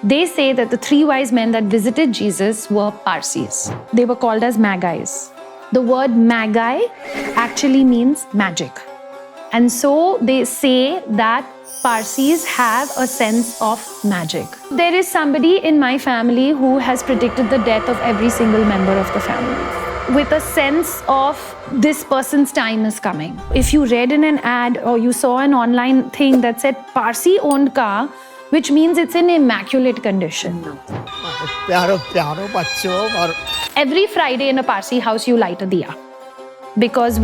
They say that the three wise men that visited Jesus were Parsis. They were called as Magi's. The word Magi actually means magic. And so they say that Parsis have a sense of magic. There is somebody in my family who has predicted the death of every single member of the family, with a sense of this person's time is coming. If you read in an ad or you saw an online thing that said Parsi owned car, which means it's in immaculate condition. Every Friday in a Parsi house you light a diya, because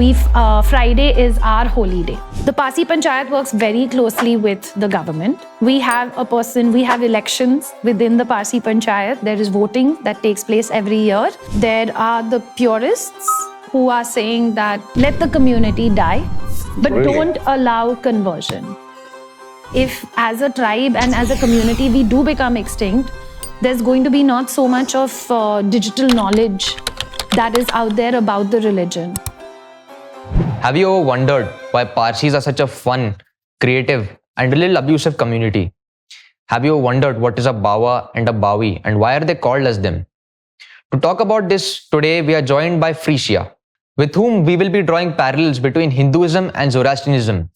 Friday is our holy day. The Parsi Panchayat works very closely with the government. We have elections within the Parsi Panchayat. There is voting that takes place every year. There are the purists who are saying that let the community die, but don't allow conversion. If as a tribe and as a community we do become extinct, there's going to be not so much of digital knowledge that is out there about the religion. Have you ever wondered why Parsis are such a fun, creative, and a little abusive community? Have you ever wondered what is a Bawa and a Bawi and why are they called as them? To talk about this today, we are joined by Freishia, with whom we will be drawing parallels between Hinduism and Zoroastrianism.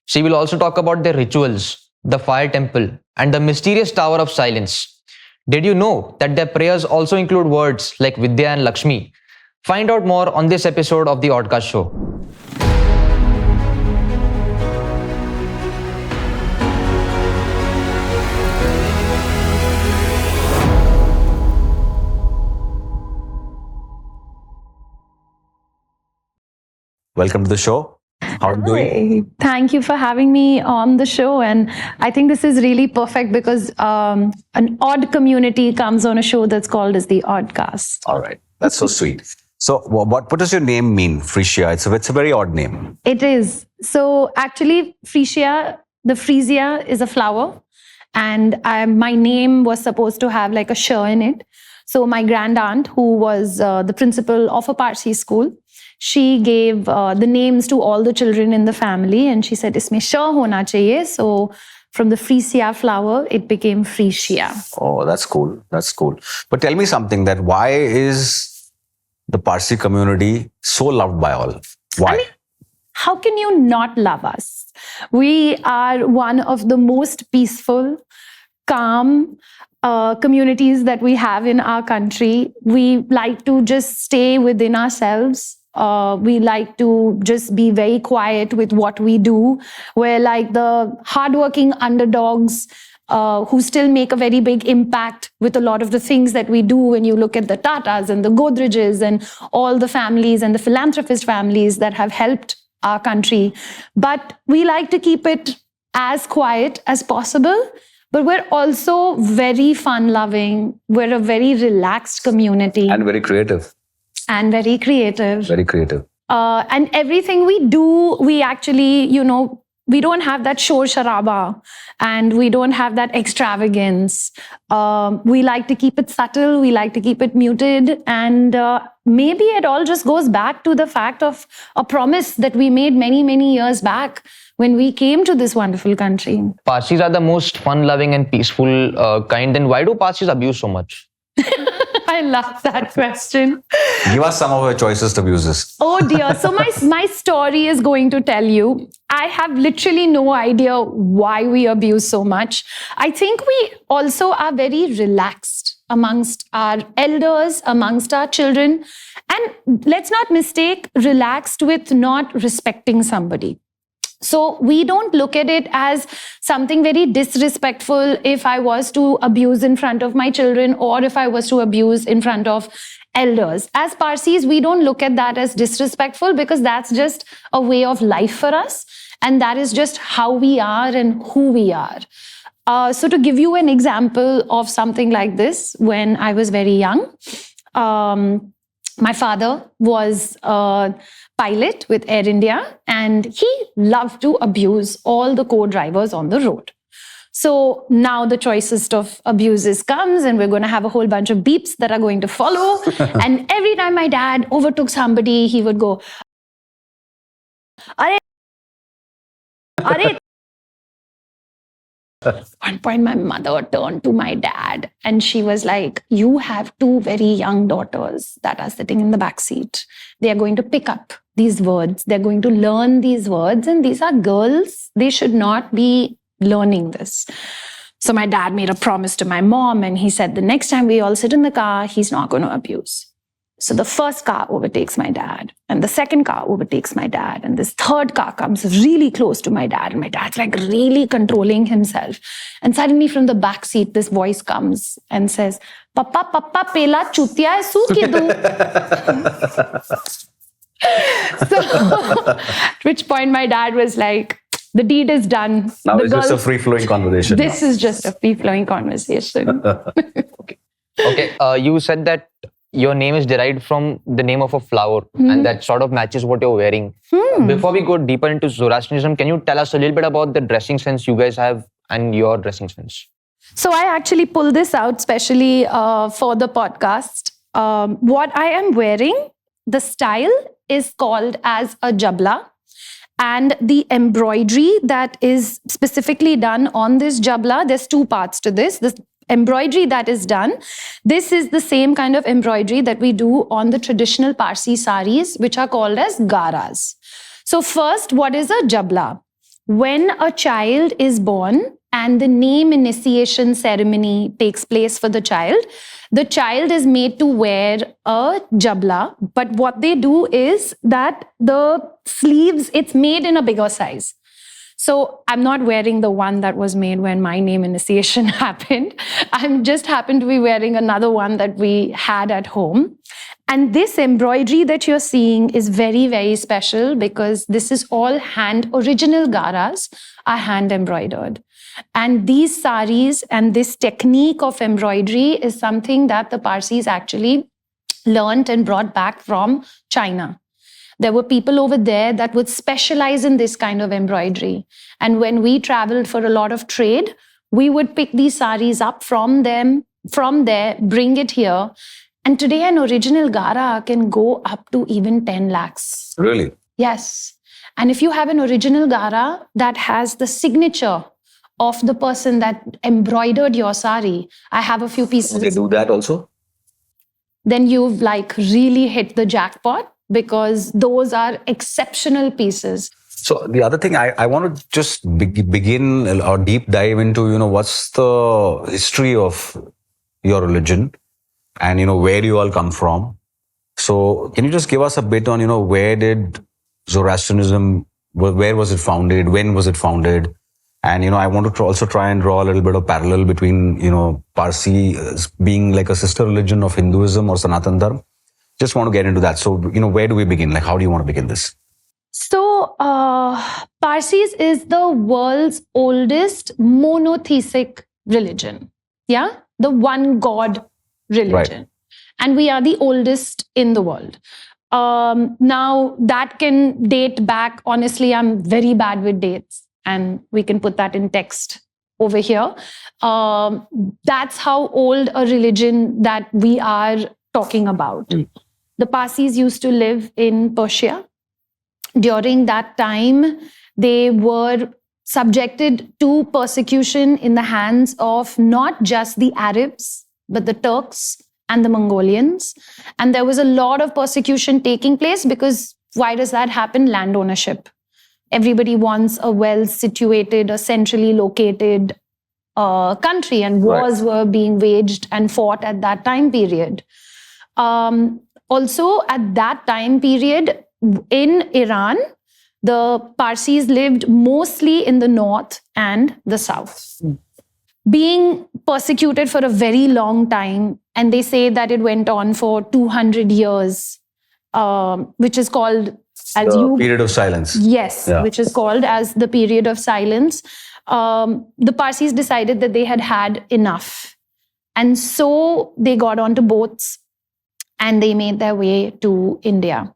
She will also talk about their rituals, the fire temple, and the mysterious Tower of Silence. Did you know that their prayers also include words like Vidya and Lakshmi? Find out more on this episode of the OddCast show. Welcome to the show. How are you doing? Thank you for having me on the show. And I think this is really perfect because an odd community comes on a show that's called as the OddCast. All right. That's so sweet. So what does your name mean, Freishia? It's a very odd name. It is. So actually, Freishia, the freesia is a flower. And my name was supposed to have like a sh in it. So my grand aunt, who was the principal of a Parsi school, she gave the names to all the children in the family, and she said, "Isme sh hona chahiye." So from the freesia flower, it became Freishia. Oh, that's cool. That's cool. But tell me something, that why is the Parsi community so loved by all? Why? I mean, how can you not love us? We are one of the most peaceful, calm communities that we have in our country. We like to just stay within ourselves. We like to just be very quiet with what we do. We're like the hardworking underdogs who still make a very big impact with a lot of the things that we do. When you look at the Tatas and the Godrejes and all the families and the philanthropist families that have helped our country. But we like to keep it as quiet as possible. But we're also very fun-loving. We're a very relaxed community. And very creative. And very creative. Very creative. And everything we do, we actually, we don't have that shor sharaba and we don't have that extravagance. We like to keep it subtle. We like to keep it muted. And maybe it all just goes back to the fact of a promise that we made many, many years back when we came to this wonderful country. Parsis are the most fun-loving and peaceful kind. Then why do Parsis abuse so much? I love that question. Give us some of your choicest abuses. Oh dear. So my story is going to tell you, I have literally no idea why we abuse so much. I think we also are very relaxed amongst our elders, amongst our children. And let's not mistake relaxed with not respecting somebody. So we don't look at it as something very disrespectful if I was to abuse in front of my children or if I was to abuse in front of elders. As Parsis, we don't look at that as disrespectful because that's just a way of life for us. And that is just how we are and who we are. So to give you an example of something like this, when I was very young, my father was a pilot with Air India, and he loved to abuse all the co-drivers on the road. So now the choicest of abuses comes, and we're going to have a whole bunch of beeps that are going to follow. And every time my dad overtook somebody, he would go, "Are, are." One point, my mother turned to my dad and she was like, you have two very young daughters that are sitting in the back seat. They are going to pick up these words. They're going to learn these words. And these are girls. They should not be learning this. So my dad made a promise to my mom and he said, the next time we all sit in the car, he's not going to abuse. So the first car overtakes my dad and the second car overtakes my dad and this third car comes really close to my dad and my dad's like really controlling himself. And suddenly from the back seat, this voice comes and says, Papa, pela chutiya hai su kidu. So at which point my dad was like, the deed is done. Now The it's just a girls- free-flowing conversation. This is just a free-flowing conversation. Okay, you said that your name is derived from the name of a flower and that sort of matches what you're wearing. Before we go deeper into Zoroastrianism, can you tell us a little bit about the dressing sense you guys have and your dressing sense? So I actually pulled this out specially for the podcast. What I am wearing, the style is called as a jabla. And the embroidery that is specifically done on this jabla, there's two parts to this. This embroidery that is done, this is the same kind of embroidery that we do on the traditional Parsi saris, which are called as garas. So first, what is a jabla? When a child is born and the name initiation ceremony takes place for the child is made to wear a jabla. But what they do is that the sleeves, it's made in a bigger size. So I'm not wearing the one that was made when my name initiation happened. I'm just happened to be wearing another one that we had at home. And this embroidery that you're seeing is very, very special because this is all original garas are hand embroidered. And these saris and this technique of embroidery is something that the Parsis actually learned and brought back from China. There were people over there that would specialize in this kind of embroidery. And when we traveled for a lot of trade, we would pick these saris up from there, bring it here. And today an original gara can go up to even 10 lakhs. Really? Yes. And if you have an original gara that has the signature of the person that embroidered your sari, I have a few pieces. They do that also? Then you've like really hit the jackpot because those are exceptional pieces. So the other thing I want to just begin or deep dive into, what's the history of your religion and, where you all come from. So can you just give us a bit on, where did Zoroastrianism, where was it founded? When was it founded? And, I want to also try and draw a little bit of parallel between, Parsi being like a sister religion of Hinduism or Sanatan Dharma. Just want to get into that. So, where do we begin? Like, how do you want to begin this? So, Parsis is the world's oldest monotheistic religion. Yeah? The one God religion. Right. And we are the oldest in the world. Now, that can date back. Honestly, I'm very bad with dates. And we can put that in text over here. That's how old a religion that we are talking about. The Parsis used to live in Persia. During that time, they were subjected to persecution in the hands of not just the Arabs, but the Turks and the Mongolians. And there was a lot of persecution taking place because why does that happen? Land ownership. Everybody wants a well-situated, a centrally located country, and wars were being waged and fought at that time period. Also, at that time period, in Iran, the Parsis lived mostly in the north and the south. Being persecuted for a very long time, and they say that it went on for 200 years, which is called as period of silence. Yes, which is called as the period of silence. The Parsis decided that they had had enough. And so they got onto boats and they made their way to India.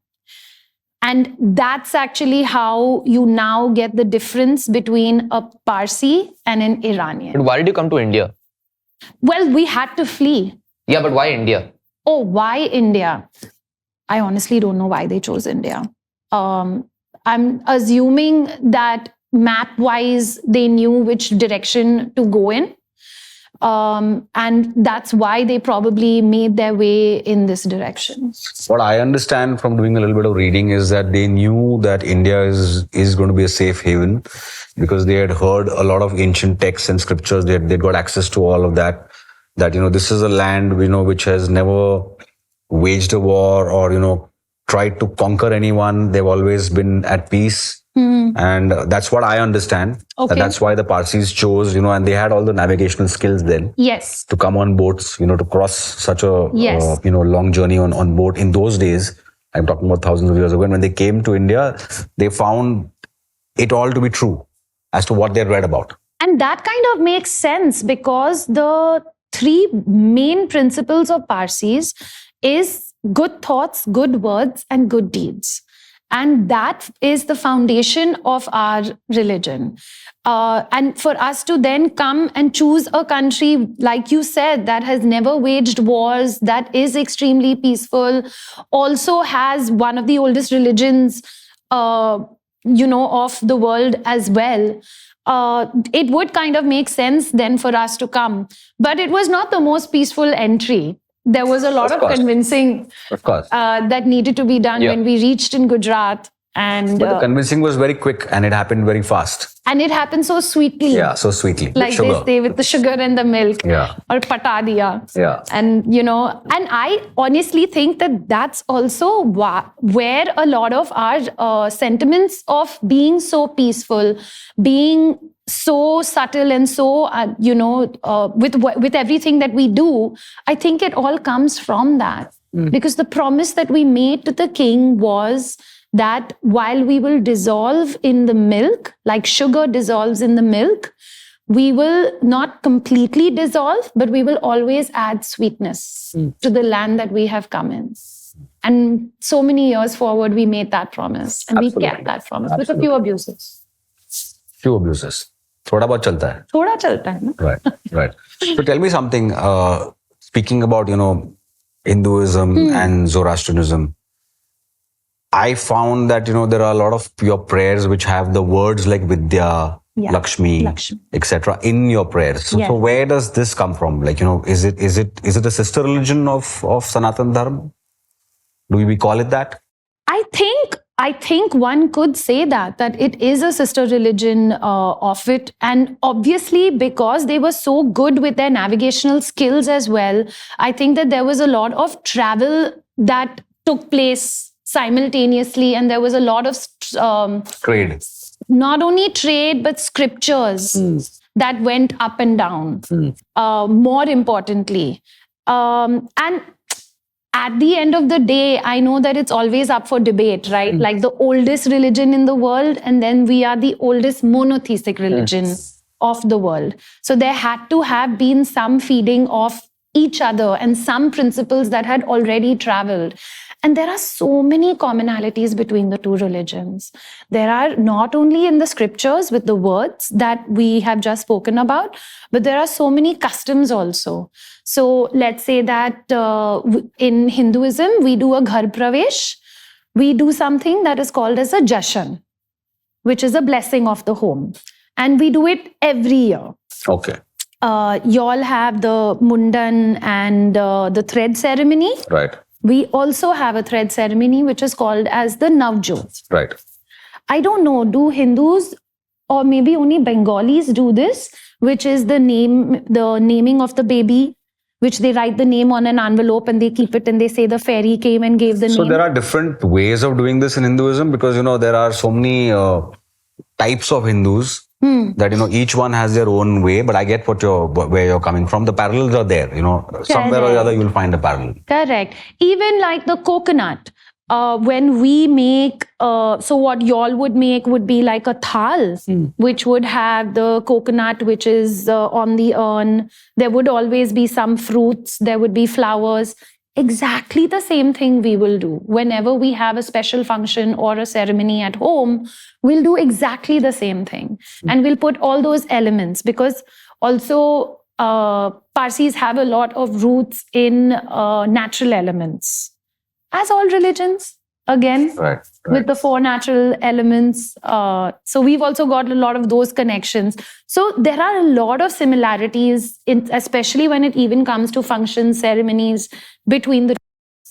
And that's actually how you now get the difference between a Parsi and an Iranian. But why did you come to India? Well, we had to flee. Yeah, but why India? Oh, why India? I honestly don't know why they chose India. I'm assuming that map-wise, they knew which direction to go in. And that's why they probably made their way in this direction. What I understand from doing a little bit of reading is that they knew that India is going to be a safe haven because they had heard a lot of ancient texts and scriptures. They got access to all of that. That, this is a land, which has never waged a war or, tried to conquer anyone. They've always been at peace. And that's what I understand. Okay. That's why the Parsis chose, and they had all the navigational skills then. Yes. To come on boats, to cross such a, Yes. long journey on boat. In those days, I'm talking about thousands of years ago, and when they came to India, they found it all to be true as to what they read about. And that kind of makes sense because the three main principles of Parsis is good thoughts, good words, and good deeds. And that is the foundation of our religion. And for us to then come and choose a country, like you said, that has never waged wars, that is extremely peaceful, also has one of the oldest religions, of the world as well. It would kind of make sense then for us to come. But it was not the most peaceful entry. There was a lot of convincing that needed to be done when we reached in Gujarat. And but the convincing was very quick and it happened very fast. And it happened so sweetly. Yeah, so sweetly. Like they say with the sugar and the milk. Yeah. Or pata diya. Yeah. And, and I honestly think that that's also where a lot of our sentiments of being so peaceful, being so subtle and so, with everything that we do, I think it all comes from that. Because the promise that we made to the king was that while we will dissolve in the milk, like sugar dissolves in the milk, we will not completely dissolve, but we will always add sweetness to the land that we have come in. And so many years forward, we made that promise. And we kept that promise with a few abuses. Few abuses. Thoda bahut chalta hai. Thoda chalta hai, na? Right. So tell me something, speaking about, Hinduism and Zoroastrianism, I found that, there are a lot of your prayers which have the words like Vidya, Lakshmi, etc. in your prayers. So where does this come from? Like, is it a sister religion of Sanatan Dharma? Do we call it that? I think one could say that it is a sister religion of it. And obviously, because they were so good with their navigational skills as well, I think that there was a lot of travel that took place simultaneously. And there was a lot of trade. Not only trade, but scriptures that went up and down, more importantly. And at the end of the day, I know that it's always up for debate, right? Like the oldest religion in the world, and then we are the oldest monotheistic religion of the world. So there had to have been some feeding of each other and some principles that had already traveled. And there are so many commonalities between the two religions. There are not only in the scriptures with the words that we have just spoken about, but there are so many customs also. So let's say that in Hinduism, we do a ghar pravesh. We do something that is called as a jashan, which is a blessing of the home. And we do it every year. Okay. Y'all have the mundan and the thread ceremony. Right. We also have a thread ceremony, which is called as the Navjot. Right. I don't know, do Hindus or maybe only Bengalis do this, which is the naming of the baby, which they write the name on an envelope and they keep it and they say the fairy came and gave the name. So there are different ways of doing this in Hinduism because, there are so many types of Hindus that, each one has their own way, but I get where you're coming from. The parallels are there, somewhere or the other you'll find a parallel. Correct. Even like the coconut, when we make, so what y'all would make would be like a thal, which would have the coconut, which is on the urn. There would always be some fruits. There would be flowers. Exactly the same thing we will do. Whenever we have a special function or a ceremony at home, we'll do exactly the same thing. And we'll put all those elements because also Parsis have a lot of roots in natural elements. As all religions, again. Right. With the 4 natural elements. So we've also got a lot of those connections. So there are a lot of similarities, especially when it even comes to functions, ceremonies between the.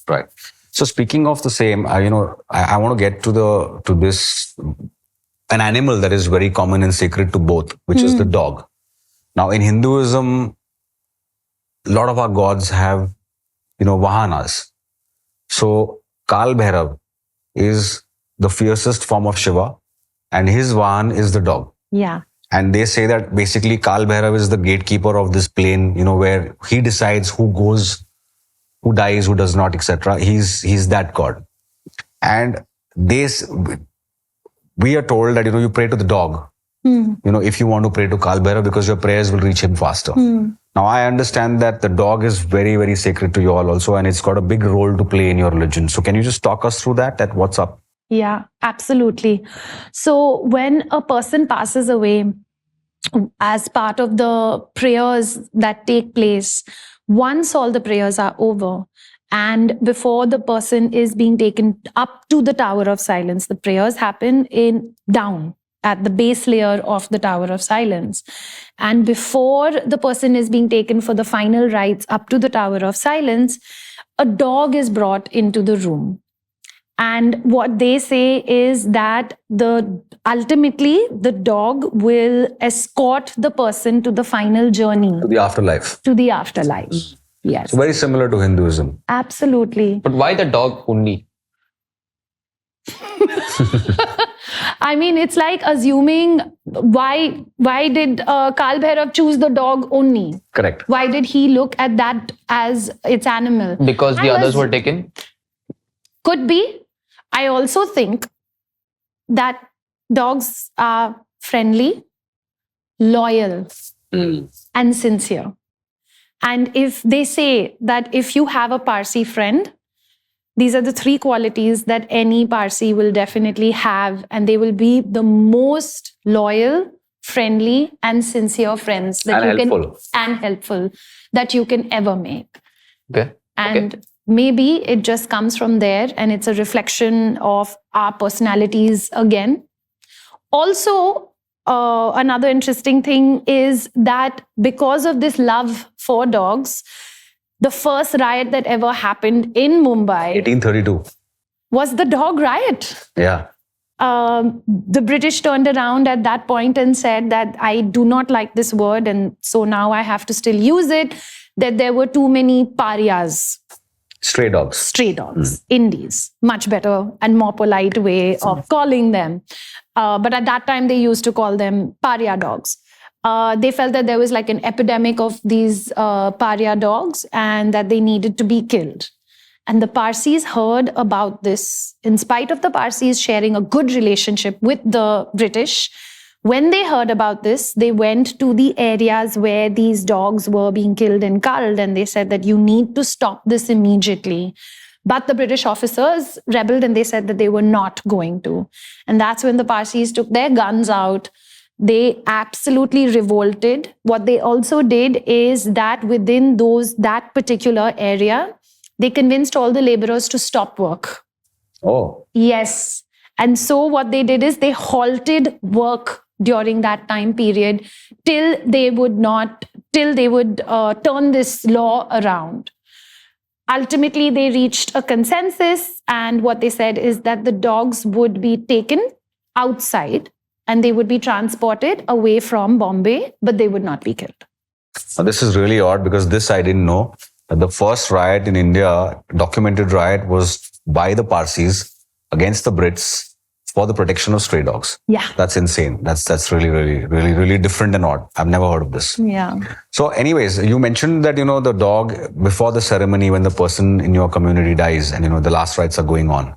Right. So speaking of the same, I want to get to this, an animal that is very common and sacred to both, which is the dog. Now in Hinduism, a lot of our gods have, vahanas. So Kal Bhairav is the fiercest form of Shiva, and his Vahan is the dog. Yeah. And they say that basically Kal Bhairav is the gatekeeper of this plane, where he decides who goes, who dies, who does not, etc. He's that god. And we are told that, you pray to the dog, if you want to pray to Kal Bhairav, because your prayers will reach him faster. Now, I understand that the dog is very, very sacred to you all also, and it's got a big role to play in your religion. So can you just talk us through that what's up? Yeah, absolutely. So when a person passes away, as part of the prayers that take place, once all the prayers are over, and before the person is being taken up to the Tower of Silence, the prayers happen down at the base layer of the Tower of Silence. And before the person is being taken for the final rites up to the Tower of Silence, a dog is brought into the room. And what they say is that ultimately the dog will escort the person to the final journey. To the afterlife. To the afterlife. Yes. So very similar to Hinduism. Absolutely. But why the dog only? I mean, it's like assuming why did Kal Bhairav choose the dog only? Correct. Why did he look at that as its animal? Because the others were taken? Could be. I also think that dogs are friendly, loyal, and sincere. And if they say that if you have a Parsi friend, these are the 3 qualities that any Parsi will definitely have, and they will be the most loyal, friendly, and sincere friends that helpful that you can ever make. Okay. And maybe it just comes from there, and it's a reflection of our personalities again. Also, another interesting thing is that because of this love for dogs, the first riot that ever happened in Mumbai 1832 was the dog riot. Yeah. The British turned around at that point and said that I do not like this word, and so now I have to still use it, that there were too many parias. Stray dogs. Indies. Much better and more polite way of calling them. But at that time, they used to call them paria dogs. They felt that there was like an epidemic of these paria dogs and that they needed to be killed. And the Parsis heard about this. In spite of the Parsis sharing a good relationship with the British, when they heard about this, they went to the areas where these dogs were being killed and culled, and they said that you need to stop this immediately. But the British officers rebelled and they said that they were not going to. And that's when the Parsis took their guns out. They absolutely revolted. What they also did is that within that particular area, they convinced all the laborers to stop work. Oh. Yes. And so what they did is they halted work during that time period till they would turn this law around. Ultimately, they reached a consensus, and what they said is that the dogs would be taken outside and they would be transported away from Bombay, but they would not be killed. Now, this is really odd because this I didn't know. The first riot in India, documented riot, was by the Parsis against the Brits for the protection of stray dogs. Yeah. That's insane. That's really, really, really, really different and odd. I've never heard of this. Yeah. So anyways, you mentioned that, the dog, before the ceremony, when the person in your community dies and, the last rites are going on,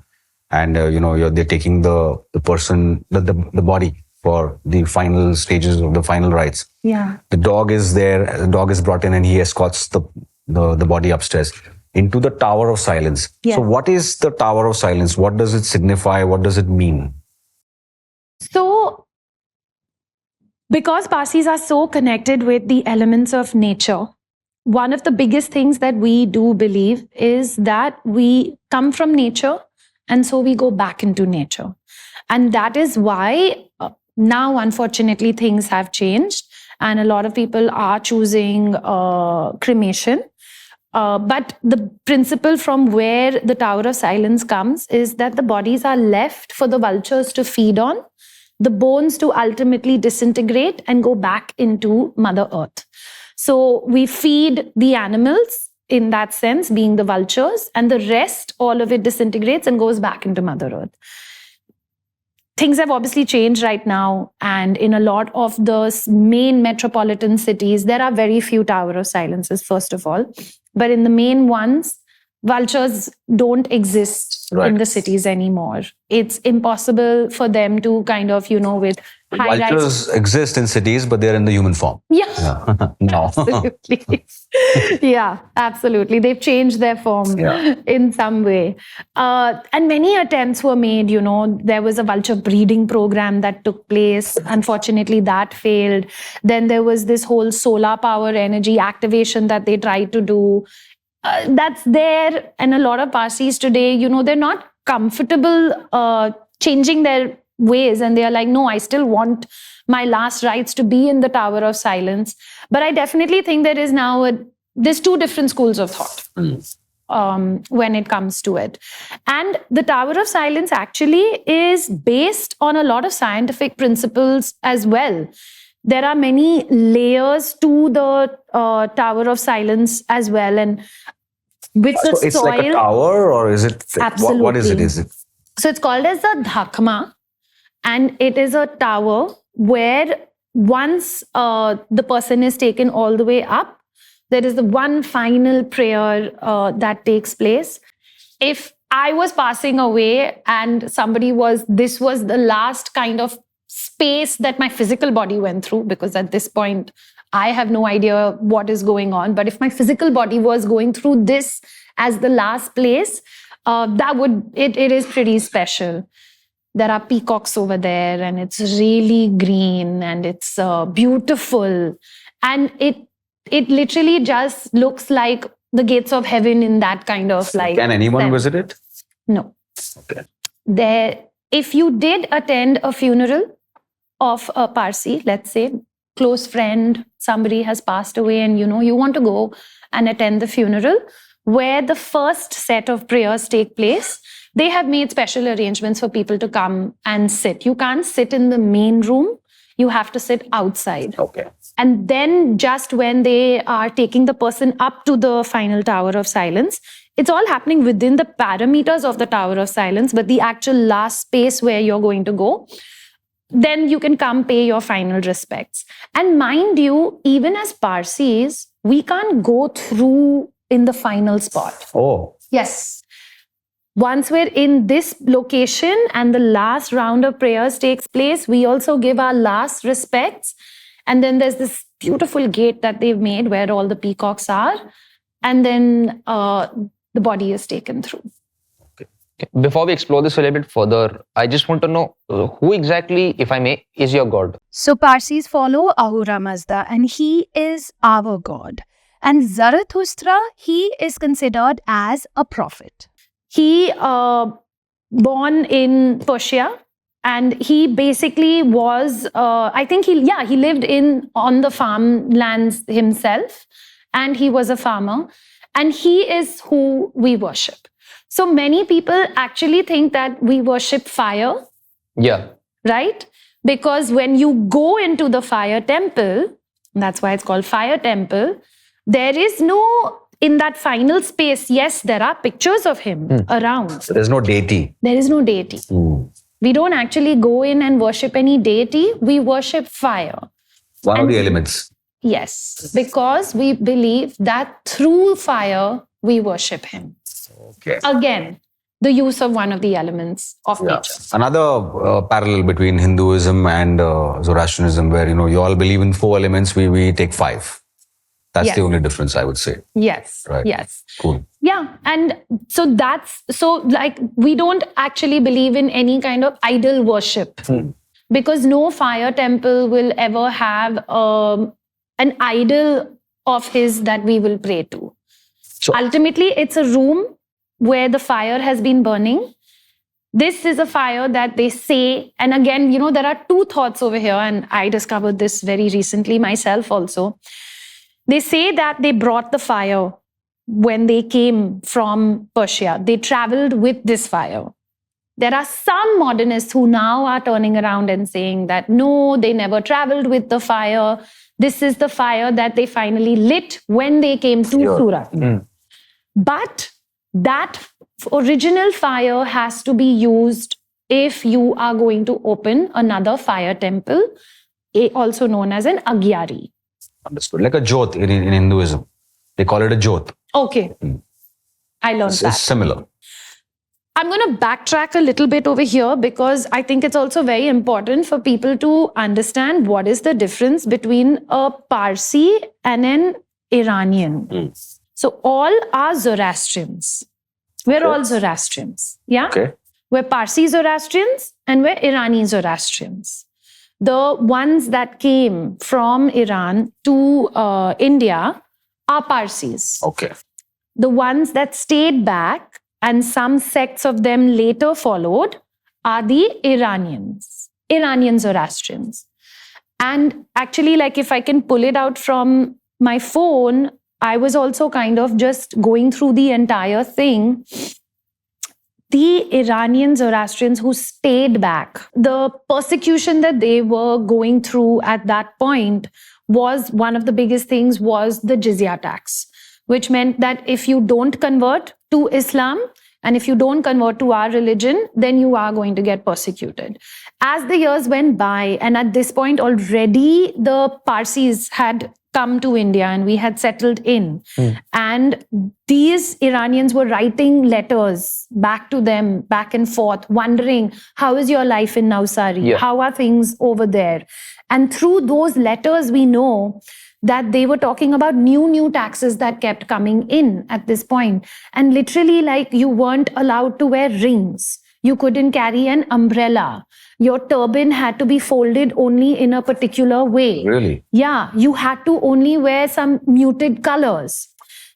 and, they're taking the person, the body for the final stages of the final rites. Yeah. The dog is there, the dog is brought in and he escorts the body upstairs into the Tower of Silence. Yeah. So what is the Tower of Silence? What does it signify? What does it mean? So, because Parsis are so connected with the elements of nature, one of the biggest things that we do believe is that we come from nature And so we go back into nature. And that is why now, unfortunately, things have changed. And a lot of people are choosing cremation. But the principle from where the Tower of Silence comes is that the bodies are left for the vultures to feed on, the bones to ultimately disintegrate and go back into Mother Earth. So we feed the animals in that sense, being the vultures, and the rest, all of it disintegrates and goes back into Mother Earth. Things have obviously changed right now, and in a lot of the main metropolitan cities, there are very few Tower of Silences, first of all. But in the main ones, vultures don't exist in the cities anymore. It's impossible for them to kind of, with high-rise... Vultures exist in cities, but they're in the human form. Yeah. No. Absolutely. Yeah, absolutely. They've changed their form in some way. And many attempts were made, there was a vulture breeding program that took place. Unfortunately, that failed. Then there was this whole solar power energy activation that they tried to do. That's there. And a lot of Parsis today, they're not comfortable changing their ways. And they are like, no, I still want my last rites to be in the Tower of Silence. But I definitely think there is now there's two different schools of thought when it comes to it. And the Tower of Silence actually is based on a lot of scientific principles as well. There are many layers to the Tower of Silence as well. And with the so it's soil, like a tower, or is it? Absolutely. What is it? Is it? So it's called as the Dhakma. And it is a tower where once the person is taken all the way up, there is the one final prayer that takes place. If I was passing away and this was the last kind of space that my physical body went through, because at this point, I have no idea what is going on. But if my physical body was going through this as the last place, it is pretty special. There are peacocks over there, and it's really green, and it's beautiful. And it literally just looks like the gates of heaven in that kind of like... Can anyone visit it? No. Okay. If you did attend a funeral of a Parsi, let's say, close friend, somebody has passed away, and you want to go and attend the funeral, where the first set of prayers take place, they have made special arrangements for people to come and sit. You can't sit in the main room. You have to sit outside. Okay. And then just when they are taking the person up to the final Tower of Silence, it's all happening within the parameters of the Tower of Silence, but the actual last space where you're going to go, then you can come pay your final respects. And mind you, even as Parsis, we can't go through in the final spot. Oh. Yes. Once we're in this location and the last round of prayers takes place, we also give our last respects. And then there's this beautiful gate that they've made where all the peacocks are. And then the body is taken through. Okay. Before we explore this a little bit further, I just want to know who exactly, if I may, is your god? So Parsis follow Ahura Mazda, and he is our god. And Zarathustra, he is considered as a prophet. He born in Persia, and he basically was, I think he lived on the farmlands himself, and he was a farmer, and he is who we worship. So many people actually think that we worship fire. Yeah. Right? Because when you go into the fire temple, that's why it's called fire temple, there is no... In that final space, yes, there are pictures of him around. So there's no deity. There is no deity. We don't actually go in and worship any deity. We worship fire. One of the elements. Yes, because we believe that through fire, we worship him. Okay. Again, the use of one of the elements of nature. Another parallel between Hinduism and Zoroastrianism, where, you all believe in 4 elements, we take 5. That's the only difference, I would say. Yes. Right. Yes. Cool. Yeah. And so we don't actually believe in any kind of idol worship because no fire temple will ever have an idol of his that we will pray to. So ultimately, it's a room where the fire has been burning, This is a fire that they say, and again, there are two thoughts over here, and I discovered this very recently myself also. They say that they brought the fire when they came from Persia. They traveled with this fire. There are some modernists who now are turning around and saying that no, they never traveled with the fire. This is the fire that they finally lit when they came to Surat. But that original fire has to be used if you are going to open another fire temple, also known as an agyari. Understood. Like a jyot in Hinduism. They call it a jyot. Okay. I learned that. It's similar. I'm going to backtrack a little bit over here because I think it's also very important for people to understand what is the difference between a Parsi and an Iranian. So all are Zoroastrians. We're all Zoroastrians. Yeah? Okay. We're Parsi Zoroastrians and we're Irani Zoroastrians. The ones that came from Iran to India are Parsis. Okay. The ones that stayed back and some sects of them later followed are the Iranians, Iranian Zoroastrians. And actually, like if I can pull it out from my phone, I was also kind of just going through the entire thing. The Iranian Zoroastrians who stayed back, the persecution that they were going through at that point was one of the biggest things was the jizya tax, which meant that if you don't convert to Islam and if you don't convert to our religion, then you are going to get persecuted. As the years went by, and at this point already the Parsis had come to India and we had settled in. And these Iranians were writing letters back to them, back and forth, wondering, how is your life in Navsari? Yeah. How are things over there? And through those letters, we know that they were talking about new taxes that kept coming in at this point. And literally, like, you weren't allowed to wear rings. You couldn't carry an umbrella. Your turban had to be folded only in a particular way. Really? Yeah, you had to only wear some muted colors.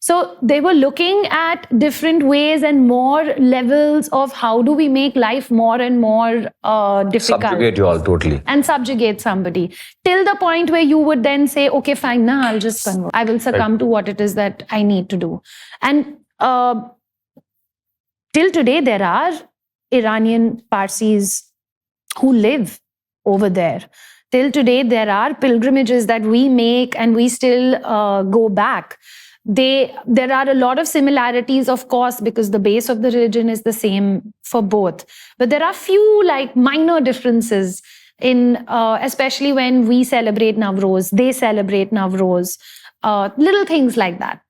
So they were looking at different ways and more levels of how do we make life more and more difficult. Subjugate you all totally. And subjugate somebody. Till the point where you would then say, okay, fine, now I'll just convert. I will succumb to what it is that I need to do. And till today, there are Iranian Parsis who live over there. Till today, there are pilgrimages that we make and we still go back. There are a lot of similarities, of course, because the base of the religion is the same for both. But there are few like minor differences in, especially when we celebrate Navroz, they celebrate Navroz, little things like that.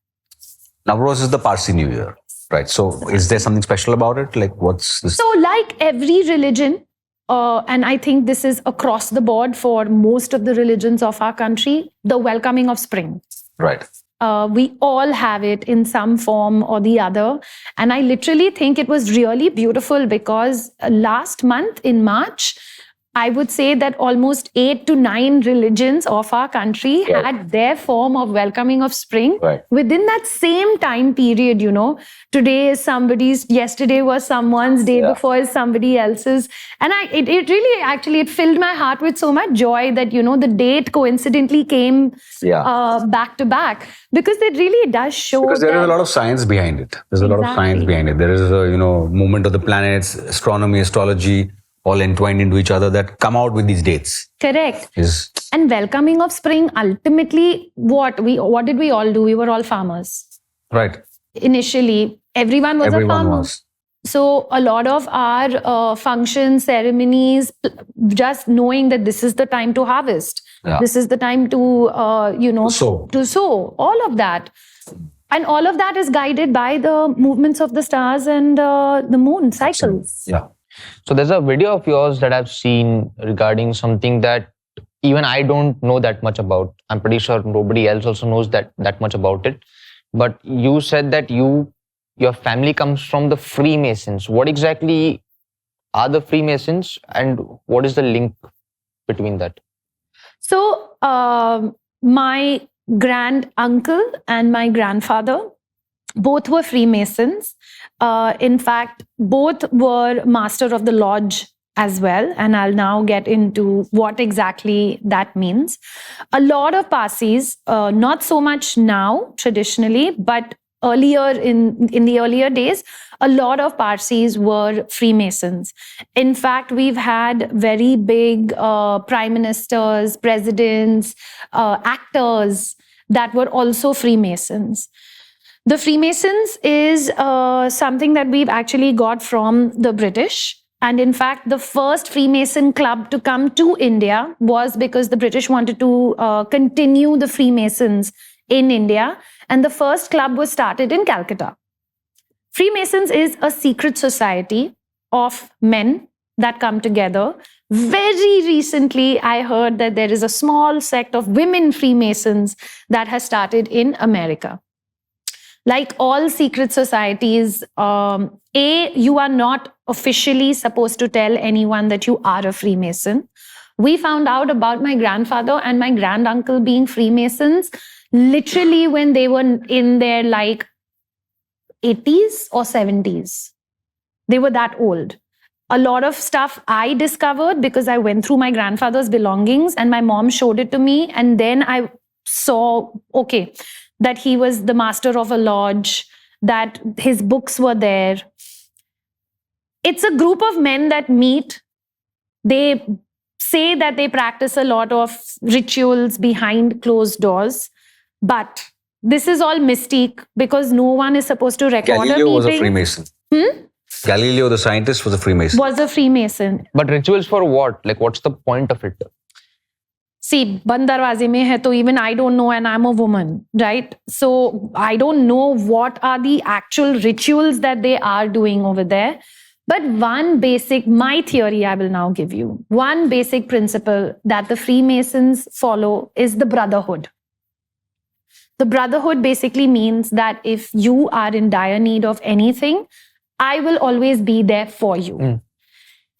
Navroz is the Parsi New Year, right? So is there something special about it? Like what's this? So like every religion, and I think this is across the board for most of the religions of our country, the welcoming of spring. Right. We all have it in some form or the other. And I literally think it was really beautiful because last month in March, I would say that almost 8 to 9 religions of our country had their form of welcoming of spring within that same time period, you know. Today is somebody's, yesterday was someone's, day before is somebody else's. And it really actually, it filled my heart with so much joy that, you know, the date coincidentally came back to back, because it really does show. Because there is a lot of science behind it. There's a lot of science behind it. There is a, you know, movement of the planets, astronomy, astrology, all entwined into each other that come out with these dates. Correct. And welcoming of spring, ultimately, what did we all do? We were all farmers. Right. Initially, everyone was a farmer. So a lot of our functions, ceremonies, just knowing that this is the time to harvest. This is the time to, to sow. All of that. And all of that is guided by the movements of the stars and the moon cycles. Yeah. So there's a video of yours that I've seen regarding something that even I don't know that much about. I'm pretty sure nobody else also knows that much about it. But you said that your family comes from the Freemasons. What exactly are the Freemasons and what is the link between that? So my grand uncle and my grandfather Both were Freemasons. In fact, both were master of the lodge as well. And I'll now get into what exactly that means. A lot of Parsis, not so much now traditionally, but earlier in the earlier days, a lot of Parsis were Freemasons. In fact, we've had very big prime ministers, presidents, actors that were also Freemasons. The Freemasons is something that we've actually got from the British. And in fact, the first Freemason club to come to India was because the British wanted to continue the Freemasons in India. And the first club was started in Calcutta. Freemasons is a secret society of men that come together. Very recently, I heard that there is a small sect of women Freemasons that has started in America. Like all secret societies, you are not officially supposed to tell anyone that you are a Freemason. We found out about my grandfather and my granduncle being Freemasons literally when they were in their like 80s or 70s. They were that old. A lot of stuff I discovered because I went through my grandfather's belongings and my mom showed it to me. And then I saw, okay, that he was the master of a lodge, that his books were there. It's a group of men that meet. They say that they practice a lot of rituals behind closed doors. But this is all mystique because no one is supposed to record Galileo a meeting. was a Freemason. Galileo, the scientist, was a Freemason. Was a Freemason. But rituals for what? Like, what's the point of it? See, band darwaze mein hai, to even I don't know, and I'm a woman, right? So I don't know what are the actual rituals that they are doing over there. But my theory I will now give you, one basic principle that the Freemasons follow is the brotherhood. The brotherhood basically means that if you are in dire need of anything, I will always be there for you.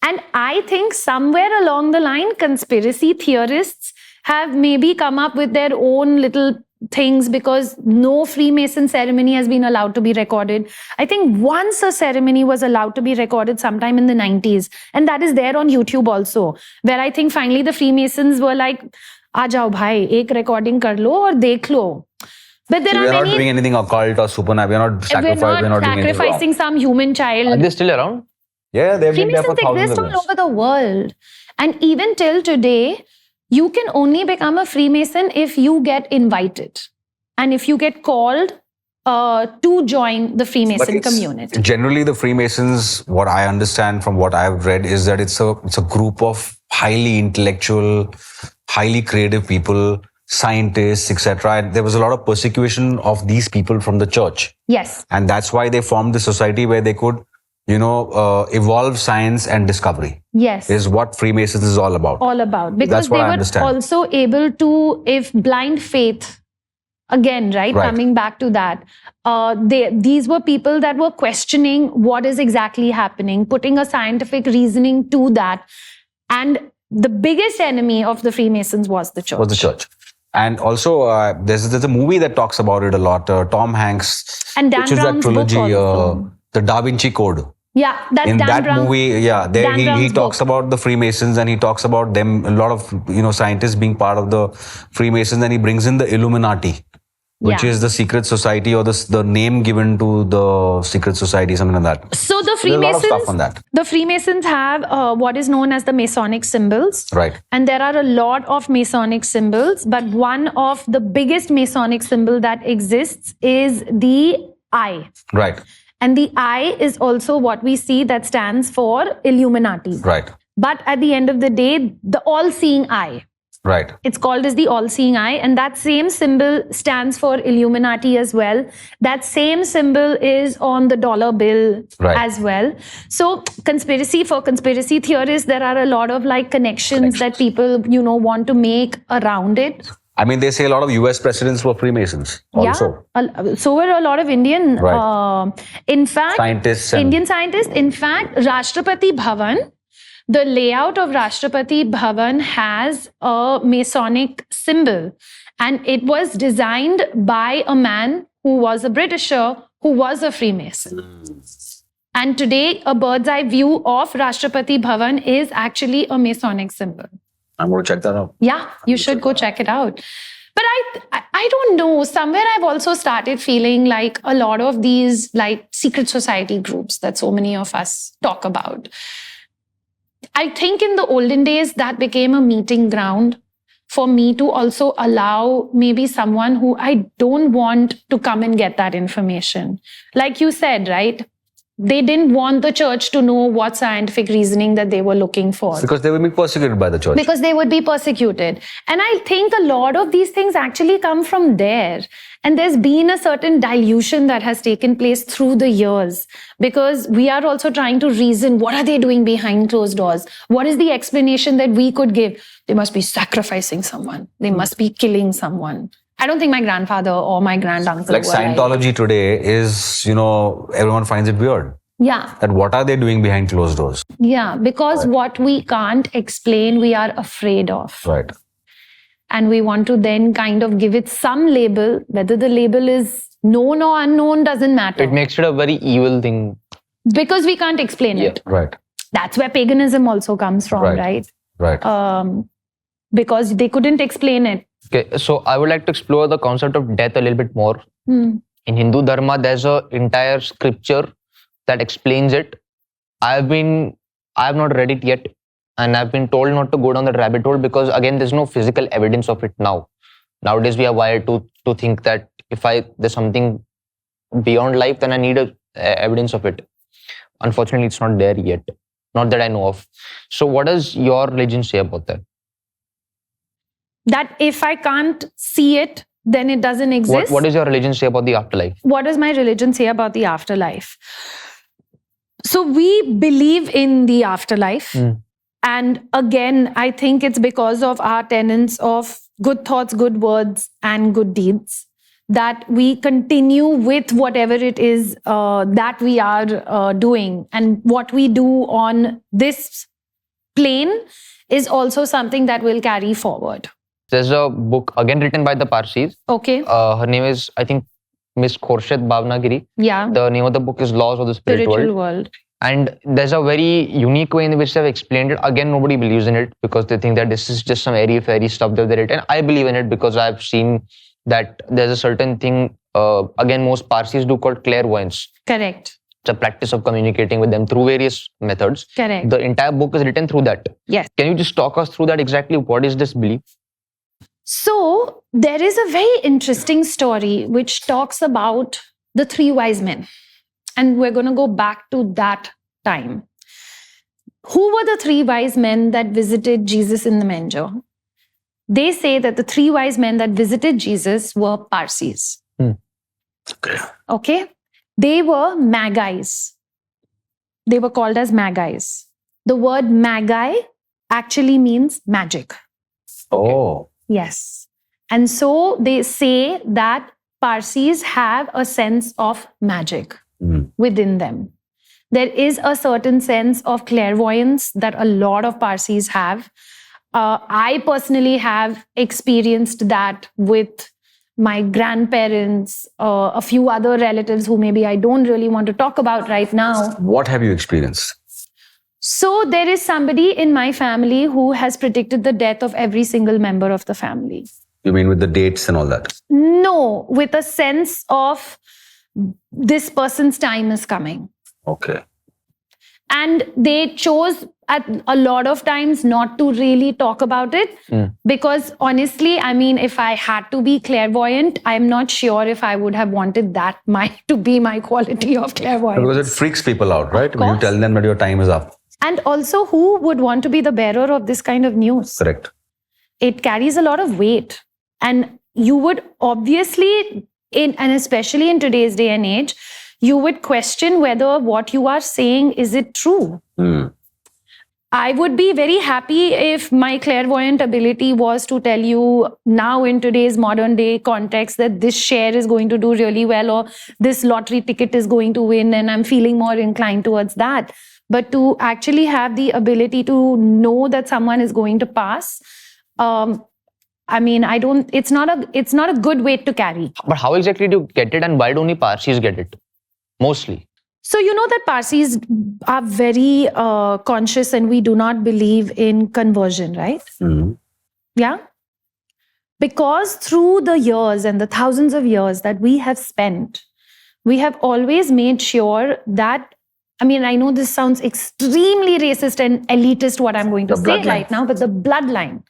And I think somewhere along the line, conspiracy theorists have maybe come up with their own little things because no Freemason ceremony has been allowed to be recorded. I think once a ceremony was allowed to be recorded sometime in the 90s. And that is there on YouTube also, where I think finally the Freemasons were like, aa jao bhai, ek recording kar lo aur dekh lo. But there We're are not many... doing anything occult or supernatural. We're not sacrificing some human child. Are they still around? Yeah, they've been there for Freemasons thousands exist of all years. over the world. And even till today, you can only become a Freemason if you get invited. And if you get called to join the Freemason community. Generally, the Freemasons, what I understand from what I've read, is that it's a group of highly intellectual, highly creative people, scientists, etc. And there was a lot of persecution of these people from the church. Yes. And that's why they formed the society where they could, evolve science and discovery. Yes. Is what Freemasons is all about. All about. Because That's what they I were understand. also able to, if blind faith, again, right? Coming back to that, these were people that were questioning what is exactly happening, putting a scientific reasoning to that. And the biggest enemy of the Freemasons was the church. And also, there's a movie that talks about it a lot. Tom Hanks, and Dan which is that Brown's book trilogy, also. The Da Vinci Code. Yeah, that's In Dan that Brown. movie, Dan he Brown's talks book. about the Freemasons and he talks about them, a lot of scientists being part of the Freemasons, and he brings in the Illuminati, which is the secret society or the name given to the secret society, something like that. So the There's a lot of Freemasons, stuff on that. the Freemasons have what is known as the Masonic symbols. Right. And there are a lot of Masonic symbols, but one of the biggest Masonic symbol that exists is the eye. Right. And the eye is also what we see that stands for Illuminati. Right. But at the end of the day, the all-seeing eye. Right. It's called as the all-seeing eye, and that same symbol stands for Illuminati as well. That same symbol is on the dollar bill as well. So conspiracy theorists, there are a lot of connections that people, want to make around it. I mean, they say a lot of US presidents were Freemasons also. Yeah, so were a lot of Indian, in fact, Scientists. Indian scientists. In fact, Rashtrapati Bhavan, the layout of Rashtrapati Bhavan has a Masonic symbol, and it was designed by a man who was a Britisher who was a Freemason. And today, a bird's eye view of Rashtrapati Bhavan is actually a Masonic symbol. I'm going to check that out. Yeah, you should go check it out. But I don't know, somewhere I've also started feeling like a lot of these like secret society groups that so many of us talk about. I think in the olden days that became a meeting ground for me to also allow maybe someone who I don't want to come and get that information. Like you said, right? They didn't want the church to know what scientific reasoning that they were looking for. Because they will be persecuted by the church. Because they would be persecuted. And I think a lot of these things actually come from there. And there's been a certain dilution that has taken place through the years. Because we are also trying to reason, what are they doing behind closed doors? What is the explanation that we could give? They must be sacrificing someone. They must be killing someone. I don't think my grandfather or my granduncle Like Scientology today is, everyone finds it weird. Yeah. That what are they doing behind closed doors? Yeah, because what we can't explain, we are afraid of. Right. And we want to then kind of give it some label. Whether the label is known or unknown doesn't matter. It makes it a very evil thing. Because we can't explain it. Right. That's where paganism also comes from, right? Right. Because they couldn't explain it. Okay, so I would like to explore the concept of death a little bit more. Hmm. In Hindu Dharma, there's an entire scripture that explains it. I have not read it yet, and I've been told not to go down that rabbit hole because again, there's no physical evidence of it now. Nowadays, we are wired to think that if there's something beyond life, then I need evidence of it. Unfortunately, it's not there yet. Not that I know of. So what does your religion say about that? That if I can't see it, then it doesn't exist. What does your religion say about the afterlife? What does my religion say about the afterlife? So we believe in the afterlife. And again, I think it's because of our tenets of good thoughts, good words, and good deeds that we continue with whatever it is that we are doing. And what we do on this plane is also something that will carry forward. There's a book, again written by the Parsis. Okay. Her name is, I think, Miss Khorshid Bhavnagiri. Yeah. The name of the book is Laws of the Spiritual World. And there's a very unique way in which they've explained it. Again, nobody believes in it because they think that this is just some airy-fairy stuff that they've written. I believe in it because I've seen that there's a certain thing, again, most Parsis do called clairvoyance. Correct. It's a practice of communicating with them through various methods. Correct. The entire book is written through that. Yes. Can you just talk us through that exactly? What is this belief? So there is a very interesting story which talks about the three wise men. And we're going to go back to that time. Who were the three wise men that visited Jesus in the manger? They say that the three wise men that visited Jesus were Parsis. Okay? They were Magi's. They were called as Magi's. The word Magi actually means magic. Oh. Yes. And so they say that Parsis have a sense of magic within them. There is a certain sense of clairvoyance that a lot of Parsis have. I personally have experienced that with my grandparents, a few other relatives who maybe I don't really want to talk about right now. What have you experienced? So there is somebody in my family who has predicted the death of every single member of the family. You mean with the dates and all that? No, with a sense of this person's time is coming. Okay. And they chose at a lot of times not to really talk about it because honestly, I mean, if I had to be clairvoyant, I'm not sure if I would have wanted that to be my quality of clairvoyance. Because it freaks people out, right? When you tell them that your time is up. And also, who would want to be the bearer of this kind of news? Correct. It carries a lot of weight. And you would obviously, and especially in today's day and age, you would question whether what you are saying, is it true? I would be very happy if my clairvoyant ability was to tell you now in today's modern day context that this share is going to do really well or this lottery ticket is going to win and I'm feeling more inclined towards that. But to actually have the ability to know that someone is going to pass, I mean, it's not a good weight to carry. But how exactly do you get it and why do only Parsis get it? Mostly. So you know that Parsis are very conscious and we do not believe in conversion, right? Mhm. Yeah. Because through the years and the thousands of years that we have spent, we have always made sure that, I mean, I know this sounds extremely racist and elitist what I'm going to The say bloodline. right now, but the bloodline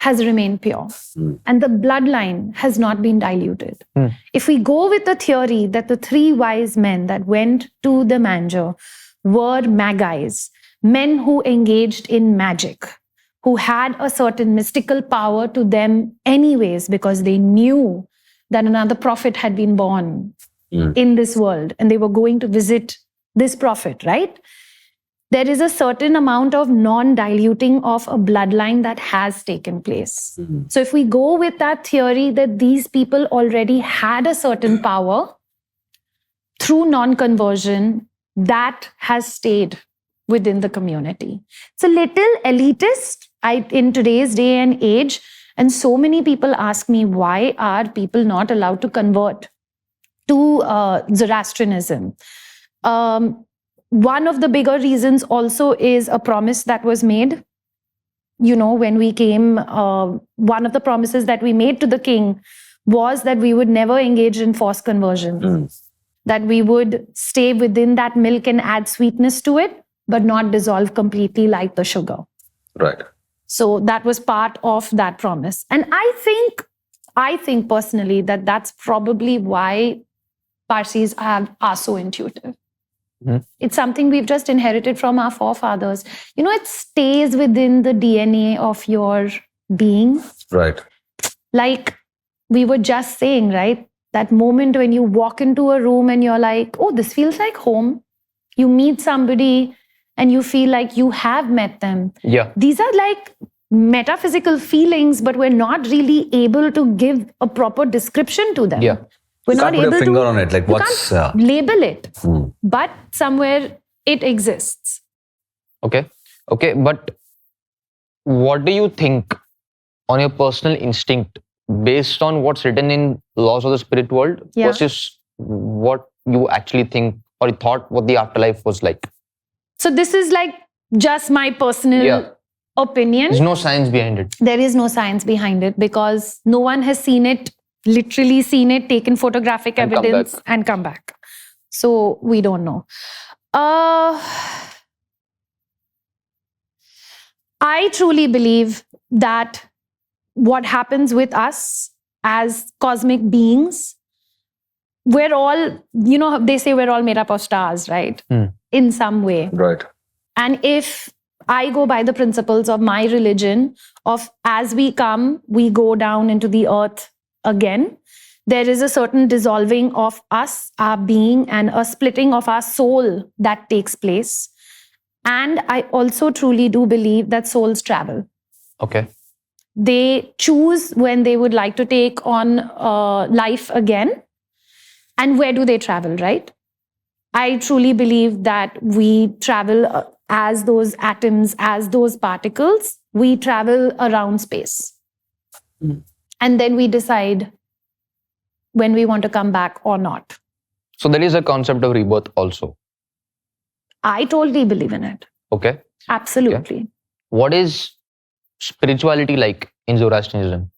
has remained pure. Mm. And the bloodline has not been diluted. Mm. If we go with the theory that the three wise men that went to the manger were magi's, men who engaged in magic, who had a certain mystical power to them anyways, because they knew that another prophet had been born in this world and they were going to visit this prophet, right? There is a certain amount of non-diluting of a bloodline that has taken place. Mhm. So if we go with that theory that these people already had a certain power through non-conversion, that has stayed within the community. It's a little elitist in today's day and age. And so many people ask me, why are people not allowed to convert to Zoroastrianism? One of the bigger reasons also is a promise that was made. You know, when we came, one of the promises that we made to the king was that we would never engage in forced conversion, that we would stay within that milk and add sweetness to it, but not dissolve completely like the sugar. Right. So that was part of that promise. And I think personally that that's probably why Parsis are so intuitive. Mhm. It's something we've just inherited from our forefathers. You know, it stays within the DNA of your being. Right. Like we were just saying, right? That moment when you walk into a room and you're like, oh, this feels like home. You meet somebody and you feel like you have met them. Yeah. These are like metaphysical feelings, but we're not really able to give a proper description to them. Yeah. We're You not can't put able a finger to on it. Like you what's can't label it, Hmm. but somewhere it exists. Okay. Okay. But what do you think on your personal instinct based on what's written in Laws of the Spirit World Yeah. versus what you actually think or you thought what the afterlife was like? So this is like just my personal Yeah. opinion. There's no science behind it. There is no science behind it because no one has seen it, literally seen it, taken photographic And come evidence back. and come back. So we don't know. I truly believe that what happens with us as cosmic beings, we're all, you know, they say we're all made up of stars, right? Hmm. In some way. Right. And if I go by the principles of my religion, of as we come, we go down into the earth again, there is a certain dissolving of us, our being, and a splitting of our soul that takes place. And I also truly do believe that souls travel. Okay. They choose when they would like to take on life again. And where do they travel, right? I truly believe that we travel as those atoms, as those particles, we travel around space. Mm. And then we decide when we want to come back or not. So there is a concept of rebirth also. I totally believe in it. Okay. Absolutely. What is spirituality like in Zoroastrianism?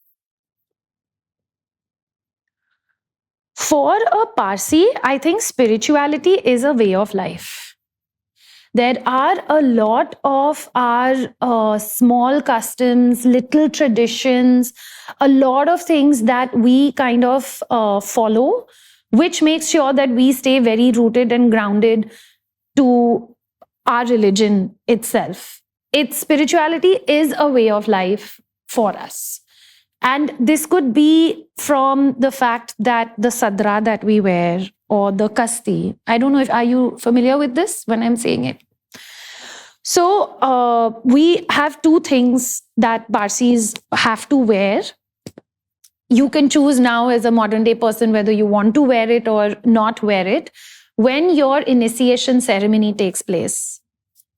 For a Parsi, I think spirituality is a way of life. There are a lot of our small customs, little traditions, a lot of things that we kind of follow, which makes sure that we stay very rooted and grounded to our religion itself. Its spirituality is a way of life for us. And this could be from the fact that the sadra that we wear or the kasti. I don't know if, are you familiar with this when I'm saying it? So we have two things that Parsis have to wear. You can choose now as a modern day person whether you want to wear it or not wear it. When your initiation ceremony takes place,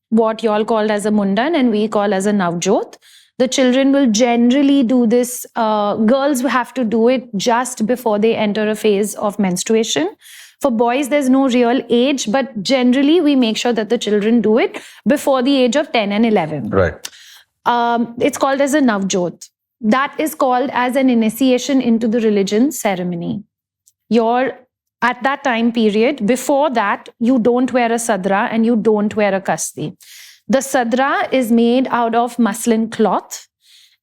what you all call as a mundan and we call as a navjot, the children will generally do this. Girls have to do it just before they enter a phase of menstruation. For boys, there's no real age, but generally we make sure that the children do it before the age of 10 and 11. Right. It's called as a Navjot. That is called as an initiation into the religion ceremony. At that time period, before that, you don't wear a sadra and you don't wear a kasti. The sadra is made out of muslin cloth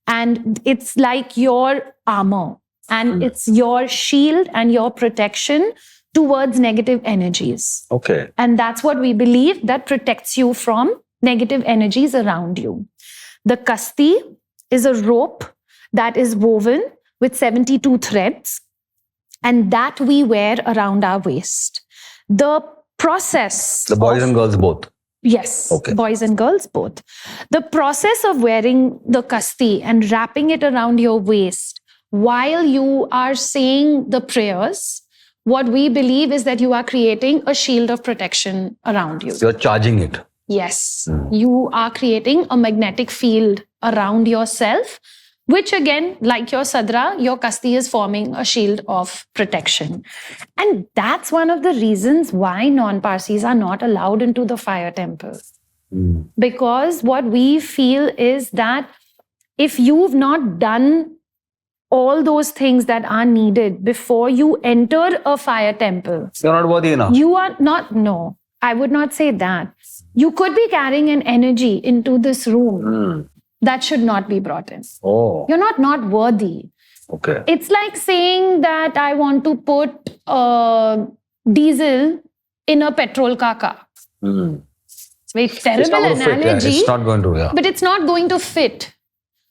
and it's like your armor and it's your shield and your protection towards negative energies. Okay. And that's what we believe that protects you from negative energies around you. The kasti is a rope that is woven with 72 threads and that we wear around our waist. The process... The boys and girls both? Yes, okay. Boys and girls both. The process of wearing the kasti and wrapping it around your waist while you are saying the prayers, what we believe is that you are creating a shield of protection around you. You're charging it. Yes, you are creating a magnetic field around yourself, which again, like your sadra, your kasti is forming a shield of protection. And that's one of the reasons why non-Parsis are not allowed into the fire temple. Because what we feel is that if you've not done all those things that are needed before you enter a fire temple, you're not worthy enough. You are not, no, I would not say that. You could be carrying an energy into this room that should not be brought in. Oh. You're not worthy. Okay. It's like saying that I want to put diesel in a petrol car. It's a very terrible analogy. It's not going to, but it's not going to fit.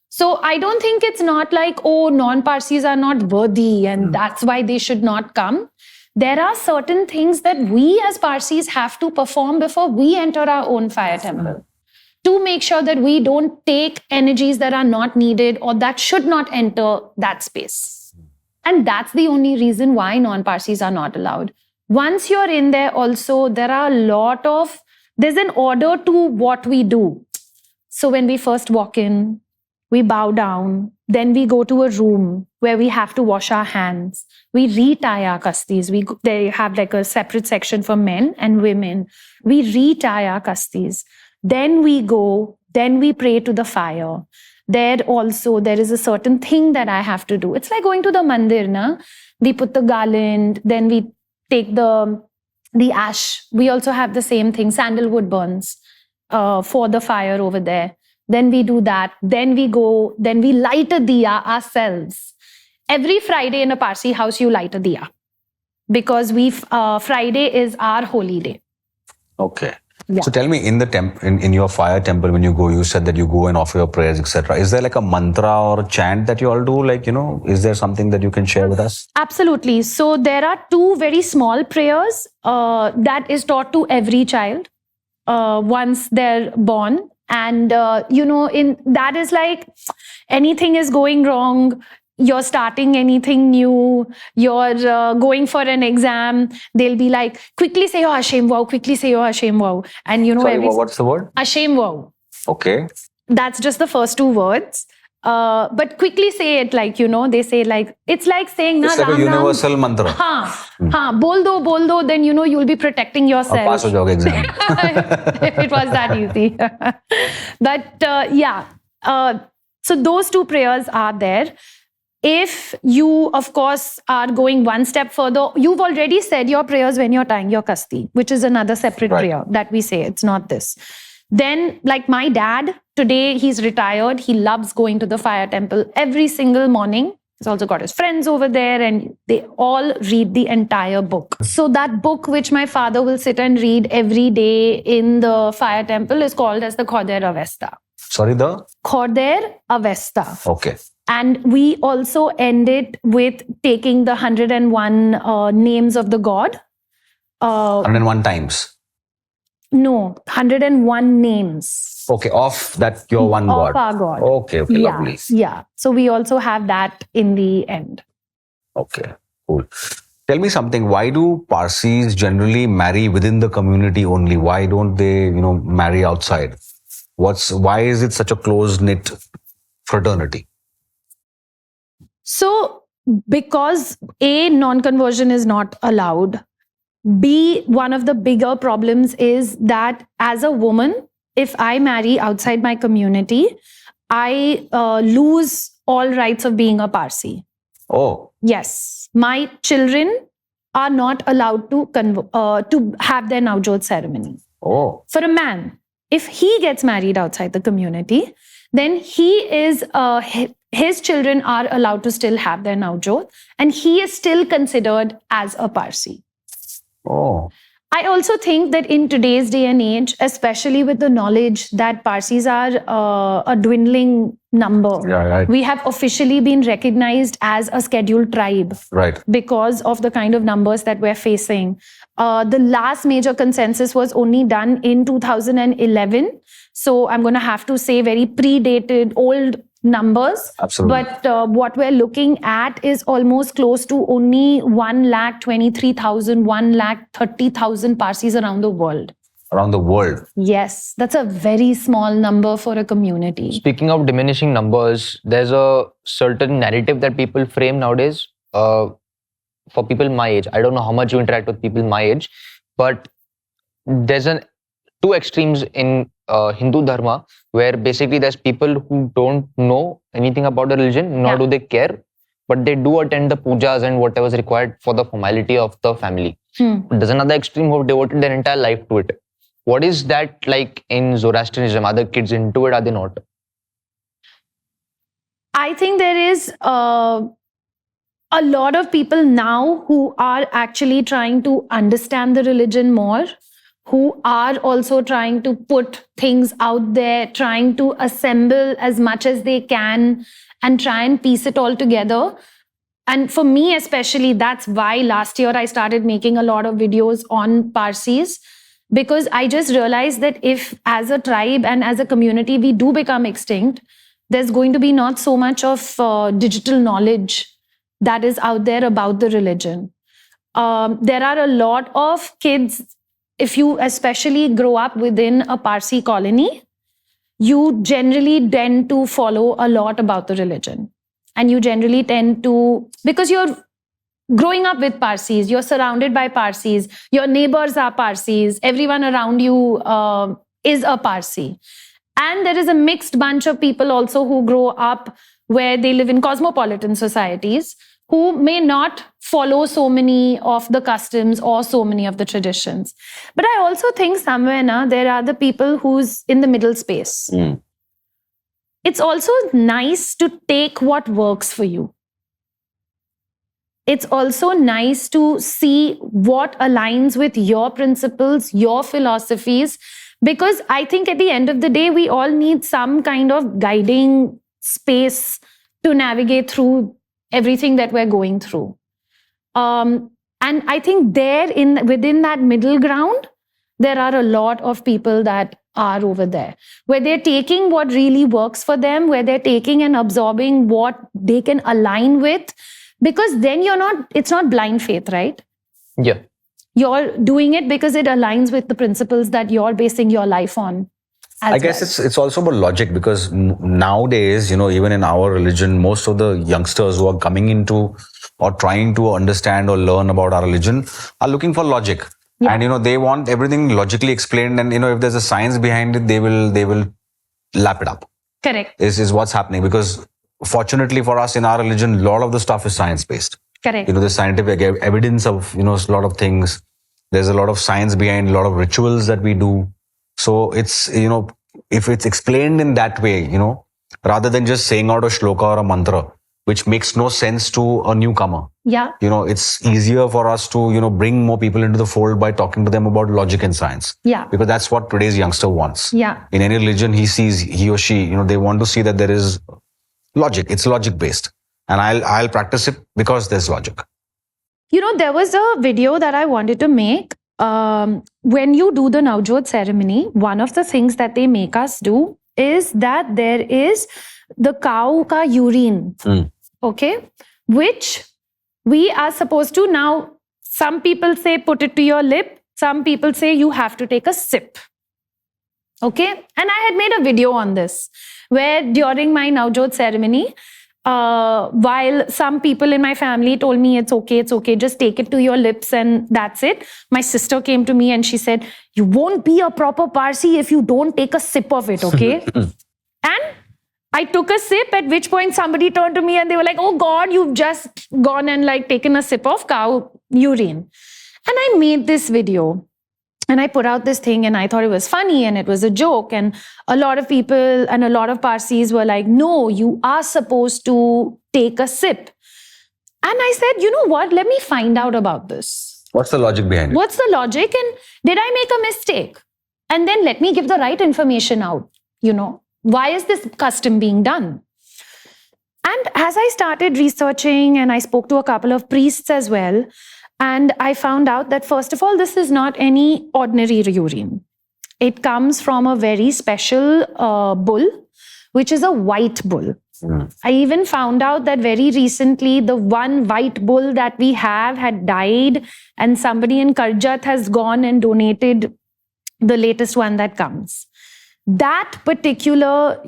So I don't think it's not like, oh, non-Parsis are not worthy and that's why they should not come. There are certain things that we as Parsis have to perform before we enter our own fire temple to make sure that we don't take energies that are not needed or that should not enter that space. And that's the only reason why non-Parsis are not allowed. Once you're in there also, there's an order to what we do. So when we first walk in, we bow down, then we go to a room where we have to wash our hands. We retie our kastis. They have like a separate section for men and women. We retie our kastis. Then we pray to the fire. There is a certain thing that I have to do. It's like going to the mandir, na? We put the garland, then we take the ash. We also have the same thing, sandalwood burns for the fire over there. Then we do that. Then we light a diya ourselves. Every Friday in a Parsi house, you light a diya. Because Friday is our holy day. Okay. Yeah. So tell me, in the in your fire temple, when you go, you said that you go and offer your prayers, etc. Is there like a mantra or a chant that you all do? Like, is there something that you can share with us? Absolutely. So there are 2 very small prayers that is taught to every child once they're born. And, that is like anything is going wrong. You're starting anything new. You're going for an exam. They'll be like, quickly say your Hashem wow, quickly say your Hashem wow. And Sorry, what's the word? Hashem wow. Okay. That's just the first 2 words. But quickly say it like, they say like, it's like saying, it's like a universal mantra. Bol do, then you'll be protecting yourself. Pass ho jaoge exam. If it was that easy. But so those 2 prayers are there. If you, of course, are going one step further, you've already said your prayers when you're tying your kasti, which is another separate prayer that we say. It's not this. Then, like my dad, today he's retired. He loves going to the fire temple every single morning. He's also got his friends over there and they all read the entire book. So that book which my father will sit and read every day in the fire temple is called as the Khoder Avesta. Sorry, the? Khoder Avesta. Okay. And we also end it with taking the 101 names of the god. 101 times? No, 101 names. Okay, of that your one god. Of our god. Okay, lovely. Yeah. So we also have that in the end. Okay, cool. Tell me something. Why do Parsis generally marry within the community only? Why don't they, marry outside? Why is it such a close-knit fraternity? So, because non-conversion is not allowed. B, one of the bigger problems is that as a woman, if I marry outside my community, I lose all rights of being a Parsi. Oh, Yes, my children are not allowed to have their Navjot ceremony. oh. For a man, if he gets married outside the community, then his children are allowed to still have their Navjot, and he is still considered as a Parsi. Oh. I also think that in today's day and age, especially with the knowledge that Parsis are a dwindling number, Yeah, right. we have officially been recognized as a scheduled tribe Right. because of the kind of numbers that we're facing. The last major consensus was only done in 2011. So I'm going to have to say very predated old numbers. Absolutely. But what we're looking at is almost close to only 1,23,000, 1,30,000 Parsis around the world. Around the world. Yes, that's a very small number for a community. Speaking of diminishing numbers, there's a certain narrative that people frame nowadays for people my age. I don't know how much you interact with people my age, but there's two extremes in Hindu Dharma where basically there's people who don't know anything about the religion, nor do they care, but they do attend the pujas and whatever is required for the formality of the family. There's another extreme who have devoted their entire life to it. What is that like in Zoroastrianism? Are the kids into it? Are they not? I think there is a lot of people now who are actually trying to understand the religion more, who are also trying to put things out there, trying to assemble as much as they can and try and piece it all together. And for me especially, that's why last year I started making a lot of videos on Parsis, because I just realized that if as a tribe and as a community we do become extinct, there's going to be not so much of digital knowledge that is out there about the religion. There are a lot of kids, if you especially grow up within a Parsi colony, you generally tend to follow a lot about the religion. And you generally tend to, because you're growing up with Parsis, you're surrounded by Parsis, your neighbors are Parsis, everyone around you is a Parsi. And there is a mixed bunch of people also who grow up where they live in cosmopolitan societies, who may not follow so many of the customs or so many of the traditions. But I also think somewhere now there are the people who's in the middle space. It's also nice to take what works for you. It's also nice to see what aligns with your principles, your philosophies, because I think at the end of the day, we all need some kind of guiding space to navigate through everything that we're going through. And I think within that middle ground, there are a lot of people that are over there, where they're taking what really works for them, where they're taking and absorbing what they can align with, because then it's not blind faith, right? Yeah. You're doing it because it aligns with the principles that you're basing your life on. I guess it's also about logic, because nowadays, even in our religion, most of the youngsters who are coming into or trying to understand or learn about our religion are looking for logic. Yeah. And, they want everything logically explained. And, if there's a science behind it, they will lap it up. Correct. Is what's happening, because fortunately for us in our religion, a lot of the stuff is science-based. Correct. There's scientific evidence of, a lot of things. There's a lot of science behind a lot of rituals that we do. So it's, if it's explained in that way, rather than just saying out a shloka or a mantra, which makes no sense to a newcomer. Yeah. It's easier for us to, bring more people into the fold by talking to them about logic and science. Yeah. Because that's what today's youngster wants. Yeah. In any religion he or she, they want to see that there is logic. It's logic based. And I'll practice it because there's logic. There was a video that I wanted to make. When you do the Navjot ceremony, one of the things that they make us do is that there is the cow ka urine, okay, which we are supposed to, now some people say put it to your lip, some people say you have to take a sip, okay. And I had made a video on this where during my Navjot ceremony, while some people in my family told me it's okay, just take it to your lips and that's it. My sister came to me and she said, you won't be a proper Parsi if you don't take a sip of it, okay? And I took a sip, at which point somebody turned to me and they were like, oh God, you've just gone and like taken a sip of cow urine. And I made this video. And I put out this thing and I thought it was funny and it was a joke. And a lot of people and a lot of Parsis were like, no, you are supposed to take a sip. And I said, you know what? Let me find out about this. What's the logic behind it? What's the logic? And did I make a mistake? And then let me give the right information out. Why is this custom being done? And as I started researching and I spoke to a couple of priests as well, and I found out that, first of all, this is not any ordinary urine. It comes from a very special bull, which is a white bull. I even found out that very recently, the one white bull that we have had died, and somebody in Karjat has gone and donated the latest one that comes. That particular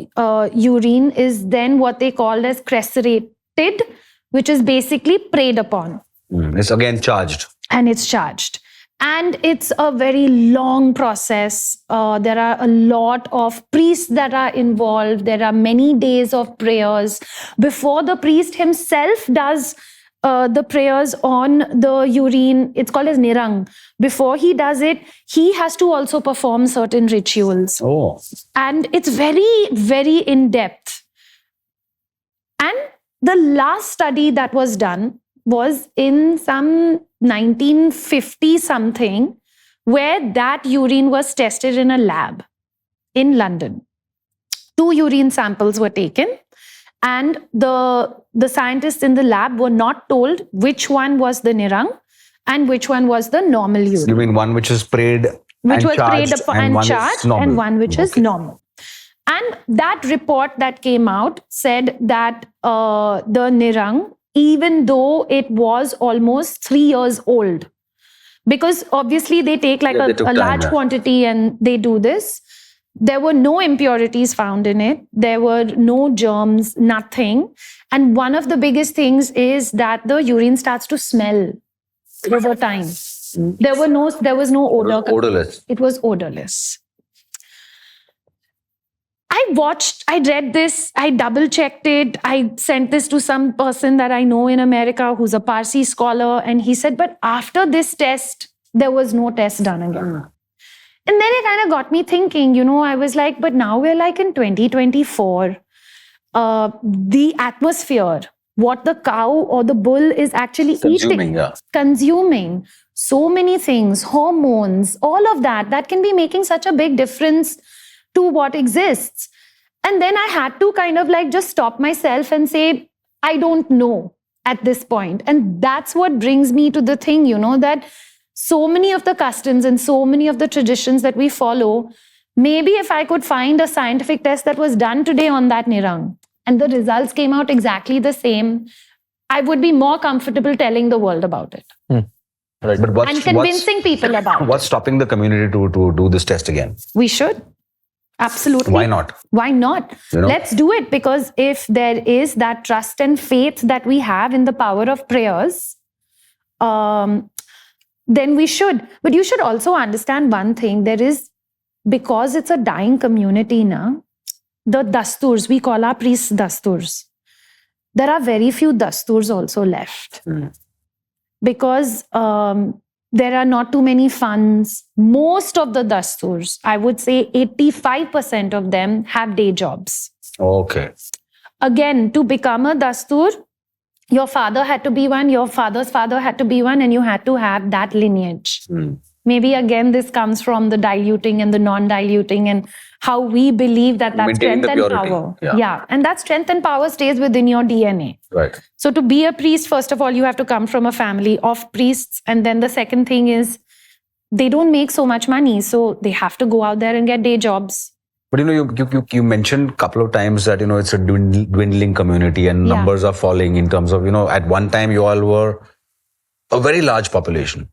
urine is then what they call as crecerated, which is basically preyed upon. It's again charged. And it's charged. And it's a very long process. There are a lot of priests that are involved. There are many days of prayers. Before the priest himself does the prayers on the urine, it's called as nirang. Before he does it, he has to also perform certain rituals. Oh. And it's very, very in-depth. And the last study that was done was in some 1950 something, where that urine was tested in a lab in London. 2 urine samples were taken, and the scientists in the lab were not told which one was the nirang and which one was the normal urine. You mean one which is prayed Which and was charged, prayed upon and charged, and one which is normal. And that report that came out said that the nirang, even though it was almost 3 years old, because obviously they take like a large quantity and they do this. There were no impurities found in it. There were no germs, nothing. And one of the biggest things is that the urine starts to smell over time. There was no odor. Odorless. It was odorless. I read this, I double checked it. I sent this to some person that I know in America who's a Parsi scholar. And he said, but after this test, there was no test done again. And then it kind of got me thinking, I was like, but now we're like in 2024. The atmosphere, what the cow or the bull is actually consuming so many things, hormones, all of that can be making such a big difference to what exists. And then I had to kind of like just stop myself and say, I don't know at this point. And that's what brings me to the thing, that so many of the customs and so many of the traditions that we follow, maybe if I could find a scientific test that was done today on that nirang and the results came out exactly the same, I would be more comfortable telling the world about it. Right, but and convincing people about it. What's stopping the community to do this test again? We should. Absolutely. Why not? Why not? Let's do it, because if there is that trust and faith that we have in the power of prayers, then we should. But you should also understand one thing. There is, because it's a dying community now, the dasturs, we call our priests dasturs. There are very few dasturs also left. Because there are not too many funds. Most of the dasturs, I would say 85% of them have day jobs. Okay. Again, to become a dastur, your father had to be one, your father's father had to be one, and you had to have that lineage. Maybe again, this comes from the diluting and the non-diluting and how we believe that strength and power. Yeah. And that strength and power stays within your DNA. Right. So to be a priest, first of all, you have to come from a family of priests. And then the second thing is, they don't make so much money. So they have to go out there and get day jobs. But you mentioned a couple of times that, it's a dwindling community and numbers are falling in terms of, at one time you all were a very large population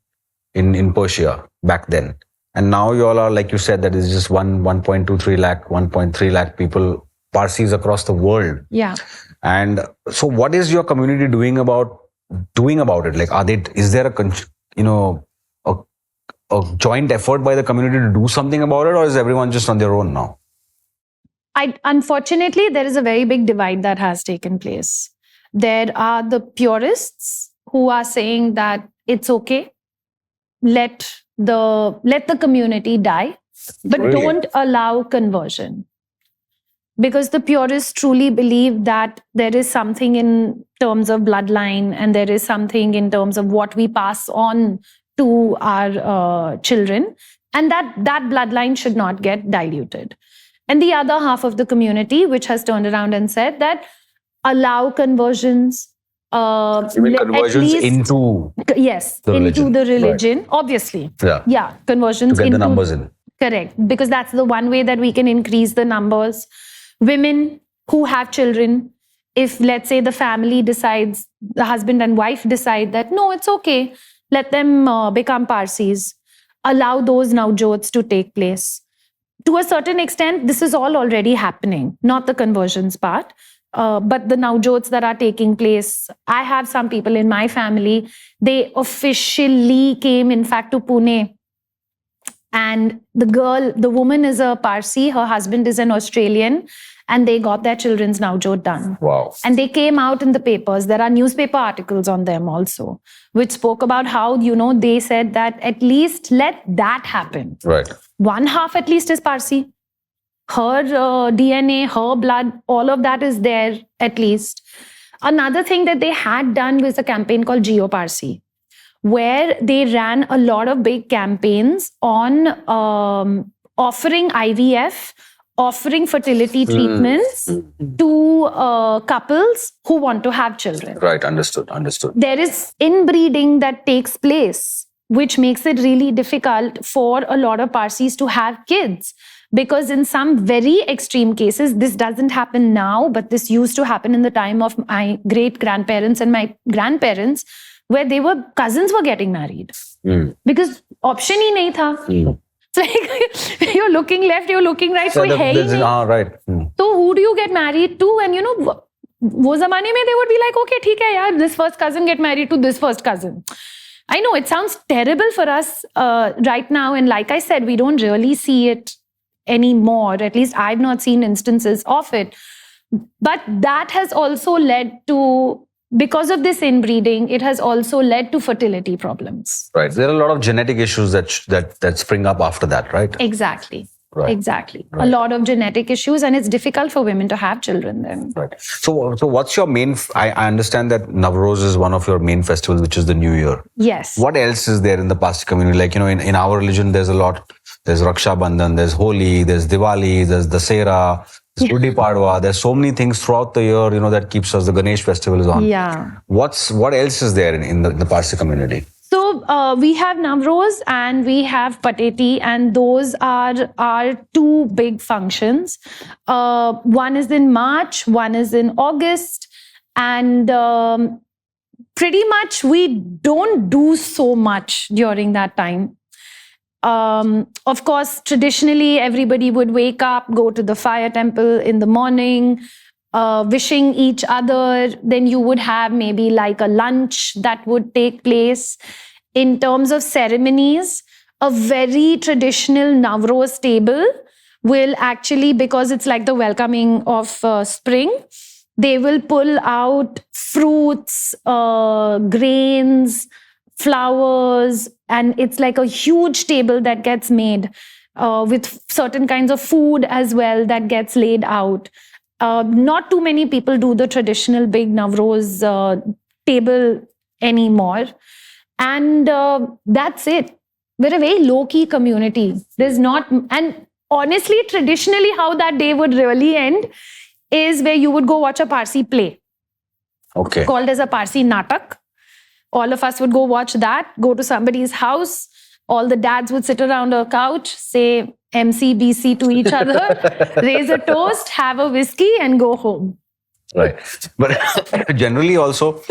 in Persia back then. And now you all are, like you said, that is just 1.23 lakh, 1.3 lakh people Parsis across the world. Yeah. And so what is your community doing about it? Like, is there a joint effort by the community to do something about it, or is everyone just on their own now? Unfortunately, there is a very big divide that has taken place. There are the purists who are saying that it's okay, let the community die, but Really? don't allow conversion. Because the purists truly believe that there is something in terms of bloodline, and there is something in terms of what we pass on to our children, and that bloodline should not get diluted. And the other half of the community, which has turned around and said that allow conversions. You mean conversions into the religion, right. Obviously. Yeah, conversions to get the numbers in. Correct, because that's the one way that we can increase the numbers. Women who have children, if let's say the family decides, the husband and wife decide that no, it's okay, let them become Parsis, allow those navjots to take place. To a certain extent, this is all already happening, not the conversions part, but the navjots that are taking place. I have some people in my family, they officially came, in fact, to Pune. And the woman is a Parsi, her husband is an Australian, and they got their children's navjot done. Wow. And they came out in the papers. There are newspaper articles on them also, which spoke about how, they said that at least let that happen. Right. One half at least is Parsi. Her DNA, her blood, all of that is there at least. Another thing that they had done was a campaign called Geo Parsi, where they ran a lot of big campaigns on offering IVF, offering fertility treatments to couples who want to have children. Right, understood. There is inbreeding that takes place, which makes it really difficult for a lot of Parsis to have kids. Because in some very extreme cases, this doesn't happen now, but this used to happen in the time of my great-grandparents and my grandparents, where cousins were getting married. Because option hi nahi tha. It's like you're looking left, you're looking right, so right. So who do you get married to? And wo zamane mein they would be like, okay, theek hai yaar, this first cousin get married to this first cousin. I know it sounds terrible for us right now, and like I said, we don't really see it anymore. At least I've not seen instances of it. But that has also led to, because of this inbreeding, it has also led to fertility problems. Right. There are a lot of genetic issues that spring up after that, right? Exactly. Right. Exactly. Right. A lot of genetic issues, and it's difficult for women to have children then. Right. So what's your main, I understand that Navroz is one of your main festivals, which is the New Year. Yes. What else is there in the Parsi community? Like, in our religion, there's a lot. There's Raksha Bandhan, there's Holi, there's Diwali, there's Dasera, there's Gudi Padwa. There's so many things throughout the year, that keeps us. The Ganesh festival is on. Yeah. What else is there in the Parsi community? So we have Navroz and we have Pateti, and those are our two big functions. One is in March, one is in August, and pretty much we don't do so much during that time. Of course, traditionally, everybody would wake up, go to the fire temple in the morning, wishing each other. Then you would have maybe like a lunch that would take place. In terms of ceremonies, a very traditional Navroz table will actually, because it's like the welcoming of spring, they will pull out fruits, grains, flowers, and it's like a huge table that gets made with certain kinds of food as well that gets laid out. Not too many people do the traditional big Navroz table anymore. And that's it. We're a very low-key community. There's not, and honestly, traditionally, how that day would really end is where you would go watch a Parsi play. Okay. Called as a Parsi natak. All of us would go watch that, go to somebody's house. All the dads would sit around a couch, say emcee, BC to each other, raise a toast, have a whiskey, and go home. Right. But generally also,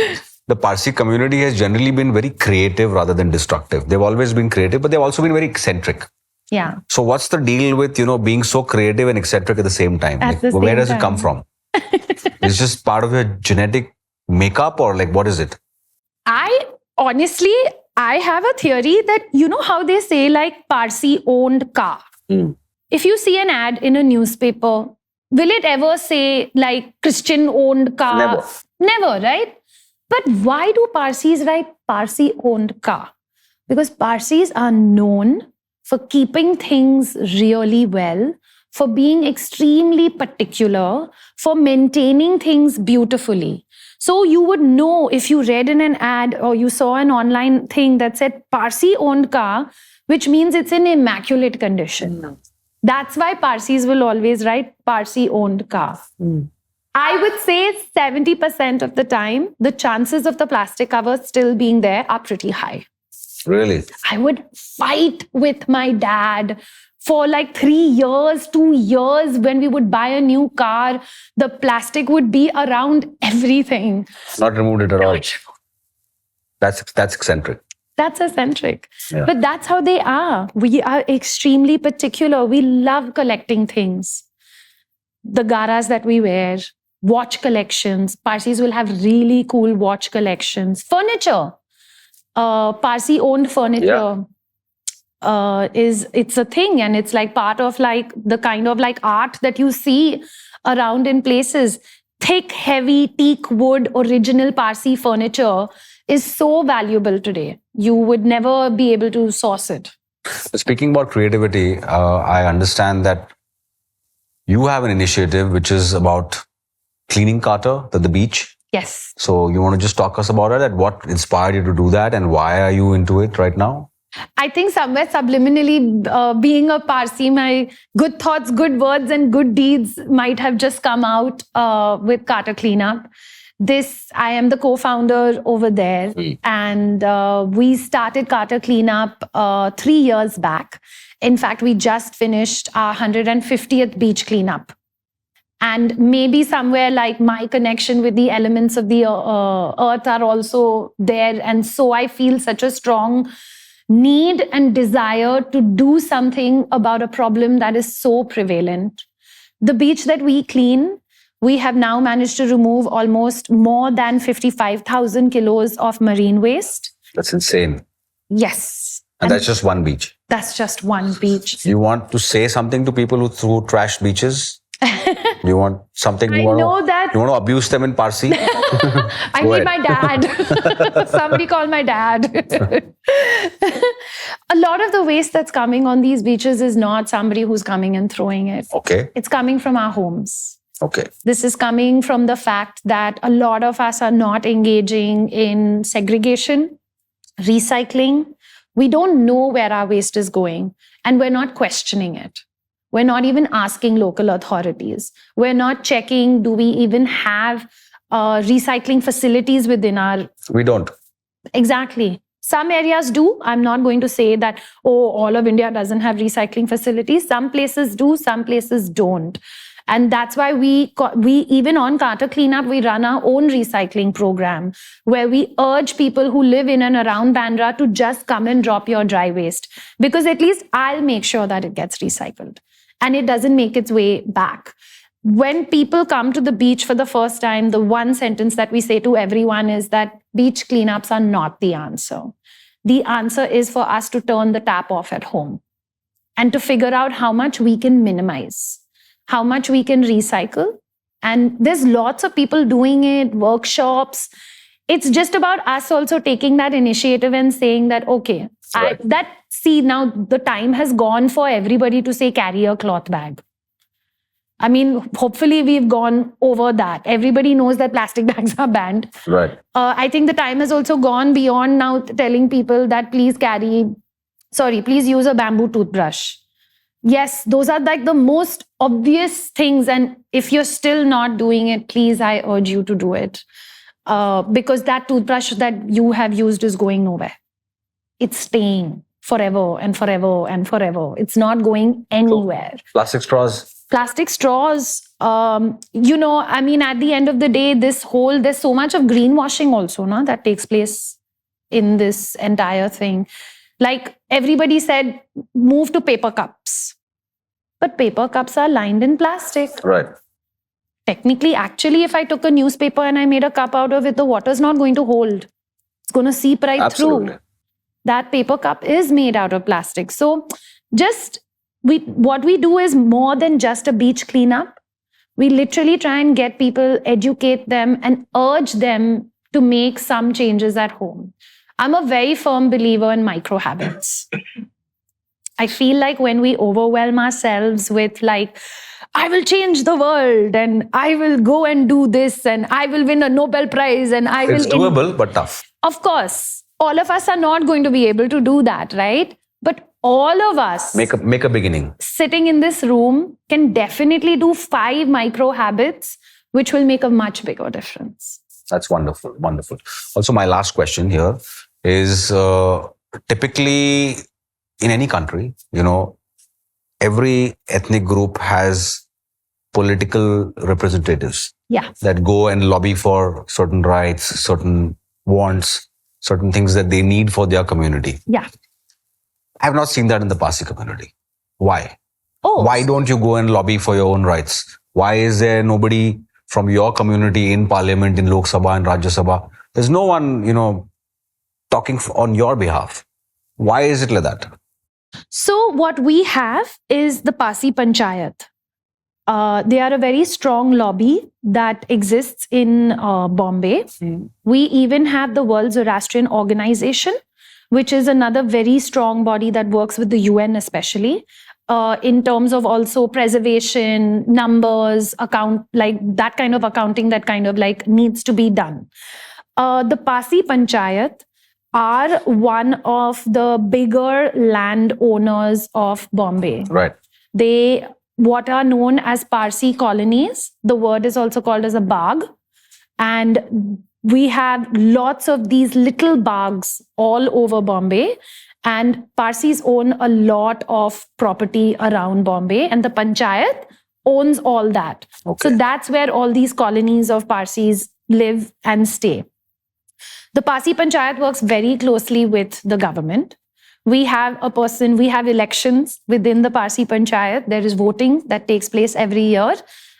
the Parsi community has generally been very creative rather than destructive. They've always been creative, but they've also been very eccentric. Yeah. So what's the deal with, being so creative and eccentric at the same time? At the Where same does it time. come from? It's just part of your genetic makeup, or like, what is it? I have a theory that, you know how they say like Parsi owned car. If you see an ad in a newspaper, will it ever say like Christian owned car? Never, right? But why do Parsis write Parsi owned car? Because Parsis are known for keeping things really well, for being extremely particular, for maintaining things beautifully. So you would know if you read in an ad or you saw an online thing that said Parsi owned car, which means it's in immaculate condition. That's why Parsis will always write Parsi owned car. I would say 70% of the time, the chances of the plastic cover still being there are pretty high. Really? I would fight with my dad for like 3 years, 2 years. When we would buy a new car, the plastic would be around everything. Not removed it at all. That's eccentric. That's eccentric. Yeah. But that's how they are. We are extremely particular. We love collecting things. The garas that we wear, watch collections. Parsis will have really cool watch collections. Furniture. Parsi owned furniture. It's a thing, and it's like part of like the kind of like art that you see around in places. Thick, heavy teak wood original Parsi furniture is so valuable today. You would never be able to source it. Speaking about creativity, I understand that you have an initiative which is about cleaning Carter, the beach. Yes. So you want to just talk us about it, and what inspired you to do that, and why are you into it right now? I think somewhere subliminally, being a Parsi, my good thoughts, good words, and good deeds might have just come out with Carter Cleanup. I am the co-founder over there, and we started Carter Cleanup 3 years back. In fact, we just finished our 150th beach cleanup. And maybe somewhere like my connection with the elements of the earth are also there. And so I feel such a strong need and desire to do something about a problem that is so prevalent. The beach that we clean, we have now managed to remove almost more than 55,000 kilos of marine waste. That's insane. Yes. And that's just one beach. That's just one beach. You want to say something to people who threw trash beaches? You want something? You want to abuse them in Parsi? I need my dad. Somebody call my dad. A lot of the waste that's coming on these beaches is not somebody who's coming and throwing it. Okay. It's coming from our homes. Okay. This is coming from the fact that a lot of us are not engaging in segregation, recycling. We don't know where our waste is going, and we're not questioning it. We're not even asking local authorities. We're not checking, do we even have recycling facilities within our... We don't. Exactly. Some areas do. I'm not going to say that, all of India doesn't have recycling facilities. Some places do, some places don't. And that's why we even on Carter Cleanup, we run our own recycling program where we urge people who live in and around Bandra to just come and drop your dry waste, because at least I'll make sure that it gets recycled and it doesn't make its way back. When people come to the beach for the first time, the one sentence that we say to everyone is that beach cleanups are not the answer. The answer is for us to turn the tap off at home and to figure out how much we can minimize, how much we can recycle. And there's lots of people doing it, workshops. It's just about us also taking that initiative and saying that, okay, right. Now the time has gone for everybody to say carry a cloth bag. I mean, hopefully we've gone over that. Everybody knows that plastic bags are banned. Right. I think the time has also gone beyond now telling people that please use a bamboo toothbrush. Yes, those are like the most obvious things. And if you're still not doing it, please, I urge you to do it. Because that toothbrush that you have used is going nowhere. It's staying forever and forever and forever. It's not going anywhere. Plastic straws. Plastic straws, at the end of the day, there's so much of greenwashing also, that takes place in this entire thing. Like everybody said, move to paper cups. But paper cups are lined in plastic. Right. Technically, actually, if I took a newspaper and I made a cup out of it, the water's not going to hold. It's going to seep right Absolutely. through. That paper cup is made out of plastic. So what we do is more than just a beach cleanup. We literally try and get people, educate them, and urge them to make some changes at home. I'm a very firm believer in micro habits. I feel like when we overwhelm ourselves with like, I will change the world and I will go and do this and I will win a Nobel Prize and I will... It's doable, but tough. Of course, all of us are not going to be able to do that, right? But all of us Make a beginning. sitting in this room can definitely do 5 micro habits, which will make a much bigger difference. That's wonderful. Wonderful. Also, my last question here is typically in any country, every ethnic group has political representatives that go and lobby for certain rights, certain wants, certain things that they need for their community. Yeah. I have not seen that in the Parsi community. Why? Oh. Why don't you go and lobby for your own rights? Why is there nobody from your community in parliament, in Lok Sabha and Rajya Sabha? There's no one, talking on your behalf. Why is it like that? So what we have is the Parsi Panchayat. They are a very strong lobby that exists in Bombay. We even have the World Zoroastrian Organization, which is another very strong body that works with the UN especially, in terms of also preservation, numbers, like that kind of accounting that kind of like needs to be done. The Parsi Panchayat are one of the bigger landowners of Bombay. Right. They what are known as Parsi colonies. The word is also called as a bagh. And we have lots of these little baghs all over Bombay. And Parsis own a lot of property around Bombay. And the Panchayat owns all that. Okay. So that's where all these colonies of Parsis live and stay. The Parsi Panchayat works very closely with the government. We have elections within the Parsi Panchayat. There is voting that takes place every year.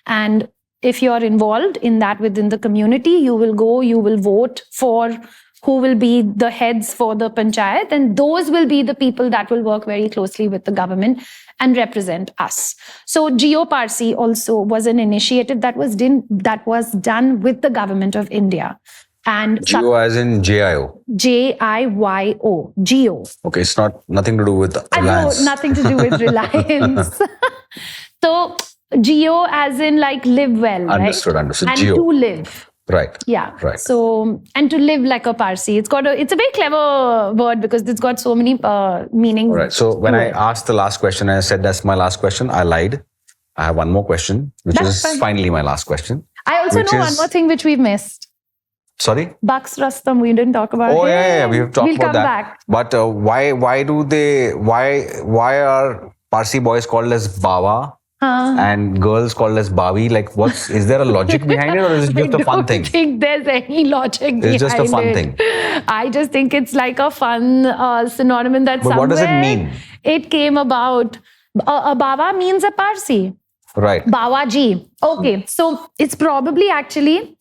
And if you're involved in that within the community, you will vote for who will be the heads for the Panchayat. And those will be the people that will work very closely with the government and represent us. So Geo Parsi also was an initiative that was done with the government of India. And Geo as in J-I-O. J-I-Y-O. Geo. Okay, it's nothing to do with Reliance. No, nothing to do with Reliance. So Geo as in like live well, Understood. and Geo. to live. Right. Yeah. Right. So, and to live like a Parsi. It's a very clever word because it's got so many meanings. All right. So when I asked the last question, I said that's my last question. I lied. I have one more question, which is finally my last question. I also know one more thing which we've missed. Sorry? Bucks Rastam, we didn't talk about it. Oh, yeah. We have talked about that. Back. But why are Parsi boys called as Bawa and girls called as Bawi? Like, is there a logic behind it, or is it just a fun thing? I don't think there's any logic behind it. It's just a fun thing. I just think it's like a fun synonym that But what does it mean? It came about. A Bawa means a Parsi. Right. Bawaji. Okay. So it's probably actually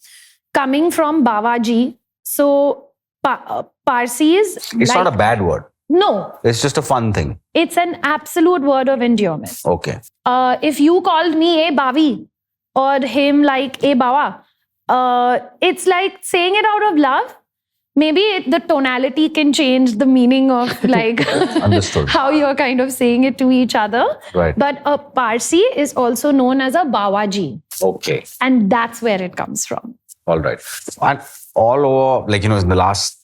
coming from Bawaji. So Parsis. It's not a bad word. No. It's just a fun thing. It's an absolute word of endearment. Okay. If you called me a Bavi or him like a Bawa, it's like saying it out of love. Maybe the tonality can change the meaning of like Understood. how you're kind of saying it to each other. Right. But a Parsi is also known as a Bawaji. Okay. And that's where it comes from. All right. And all over, in the last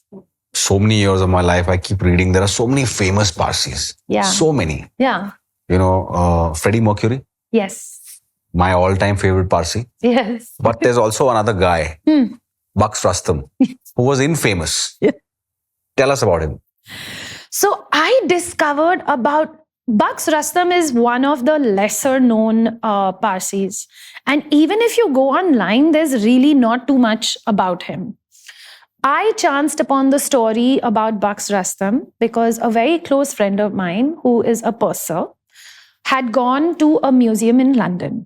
so many years of my life, I keep reading, there are so many famous Parsis. Yeah. So many. Yeah. Freddie Mercury. Yes. My all-time favorite Parsi. Yes. But there's also another guy, Bucks Rastam, who was infamous. Yeah. Tell us about him. So I discovered about Bucks Rastam is one of the lesser known Parsis. And even if you go online, there's really not too much about him. I chanced upon the story about Bucks Rustam because a very close friend of mine, who is a purser, had gone to a museum in London.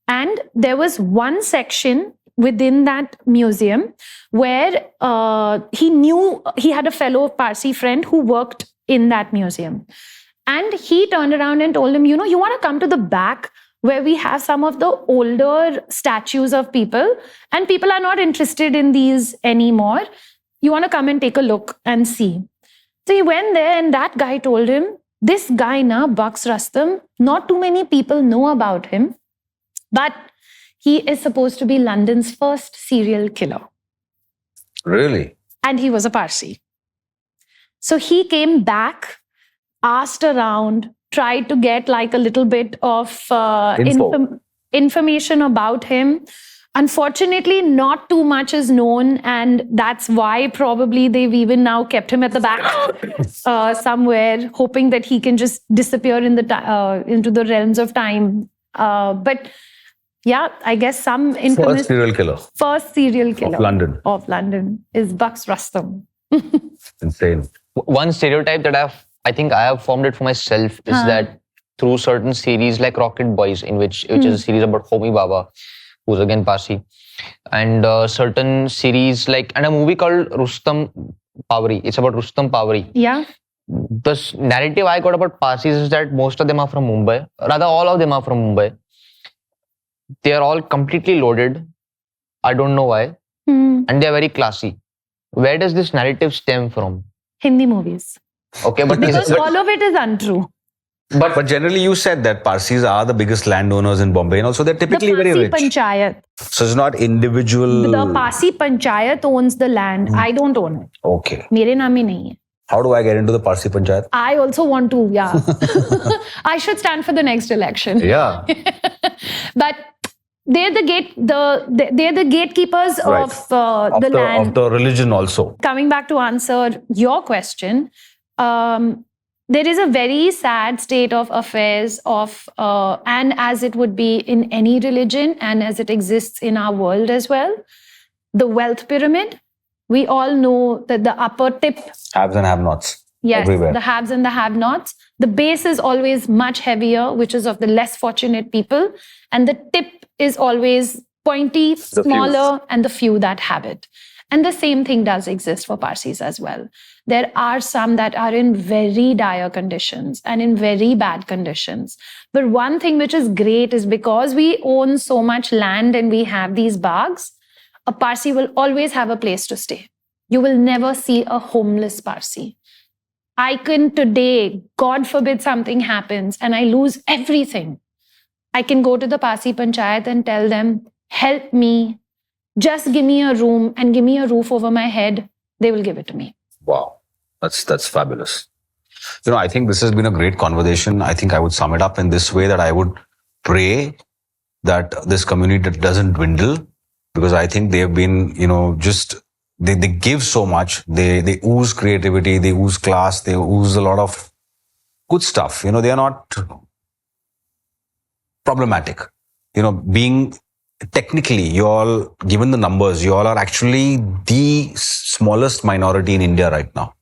And there was one section within that museum where he knew he had a fellow Parsi friend who worked in that museum. And he turned around and told him, you want to come to the back where we have some of the older statues of people, and people are not interested in these anymore. You want to come and take a look and see. So he went there, and that guy told him, this guy, Bucks Rustam, not too many people know about him, but he is supposed to be London's first serial killer. Really? And he was a Parsi. So he came back, asked around, tried to get like a little bit of information about him. Unfortunately, not too much is known, and that's why probably they've even now kept him at the back somewhere, hoping that he can just disappear in the into the realms of time. But yeah, I guess some infamous first serial killer of London is Bucks Rustam. Insane. One stereotype that I think I have formed it for myself is that through certain series like Rocket Boys, which is a series about Homi Baba, who's again Parsi, and certain series and a movie called Rustam Pawari. It's about Rustam Pawari. Yeah. The narrative I got about Parsis is that most of them are from Mumbai. Rather, all of them are from Mumbai. They are all completely loaded. I don't know why. And they are very classy. Where does this narrative stem from? Hindi movies. Okay, but because all of it is untrue. But generally, you said that Parsis are the biggest landowners in Bombay, and also they're typically very rich. The Parsi Panchayat. So it's not individual. The Parsi Panchayat owns the land. I don't own it. Okay. Mere naam hi nahi hai. How do I get into the Parsi Panchayat? I also want to, yeah. I should stand for the next election. Yeah. But they're the gatekeepers of the land. Of the religion also. Coming back to answer your question, there is a very sad state of affairs and as it would be in any religion and as it exists in our world as well, the wealth pyramid. We all know that the upper tip... Haves and have-nots. Yes, everywhere. The haves and the have-nots. The base is always much heavier, which is of the less fortunate people. And the tip is always pointy, smaller, and the few that have it. And the same thing does exist for Parsis as well. There are some that are in very dire conditions and in very bad conditions. But one thing which is great is because we own so much land and we have these bags, a Parsi will always have a place to stay. You will never see a homeless Parsi. I can today, God forbid something happens and I lose everything. I can go to the Parsi Panchayat and tell them, help me, just give me a room and give me a roof over my head. They will give it to me. Wow, that's fabulous. I think this has been a great conversation. I think I would sum it up in this way, that I would pray that this community doesn't dwindle, because I think they've been, they give so much. They ooze creativity, they ooze class, they ooze a lot of good stuff. They are not problematic. Being technically, you all, given the numbers, you all are actually the smallest minority in India right now.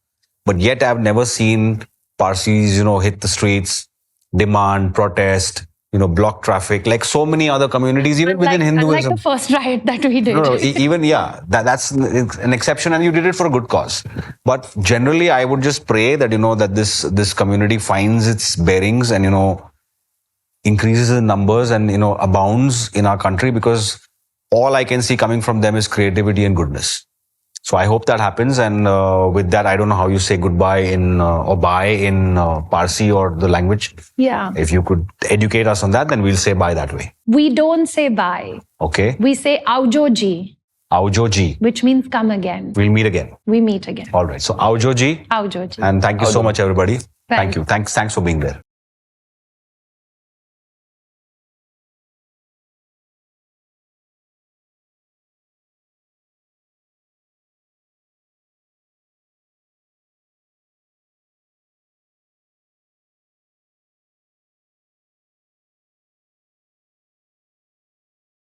But yet I've never seen Parsis, hit the streets, demand, protest, block traffic, like so many other communities, even within Hinduism. Unlike the first riot that we did. No, even, that's an exception, and you did it for a good cause. But generally, I would just pray that, that this community finds its bearings and, increases in numbers and, abounds in our country, because all I can see coming from them is creativity and goodness. So I hope that happens. And with that, I don't know how you say goodbye or bye in Parsi or the language. Yeah. If you could educate us on that, then we'll say bye that way. We don't say bye. Okay. We say Aujoji. Aujoji. Which means come again. We'll meet again. We meet again. All right. So Aujoji. Aujoji. And thank you so much, everybody. Thanks. Thank you. Thanks for being there.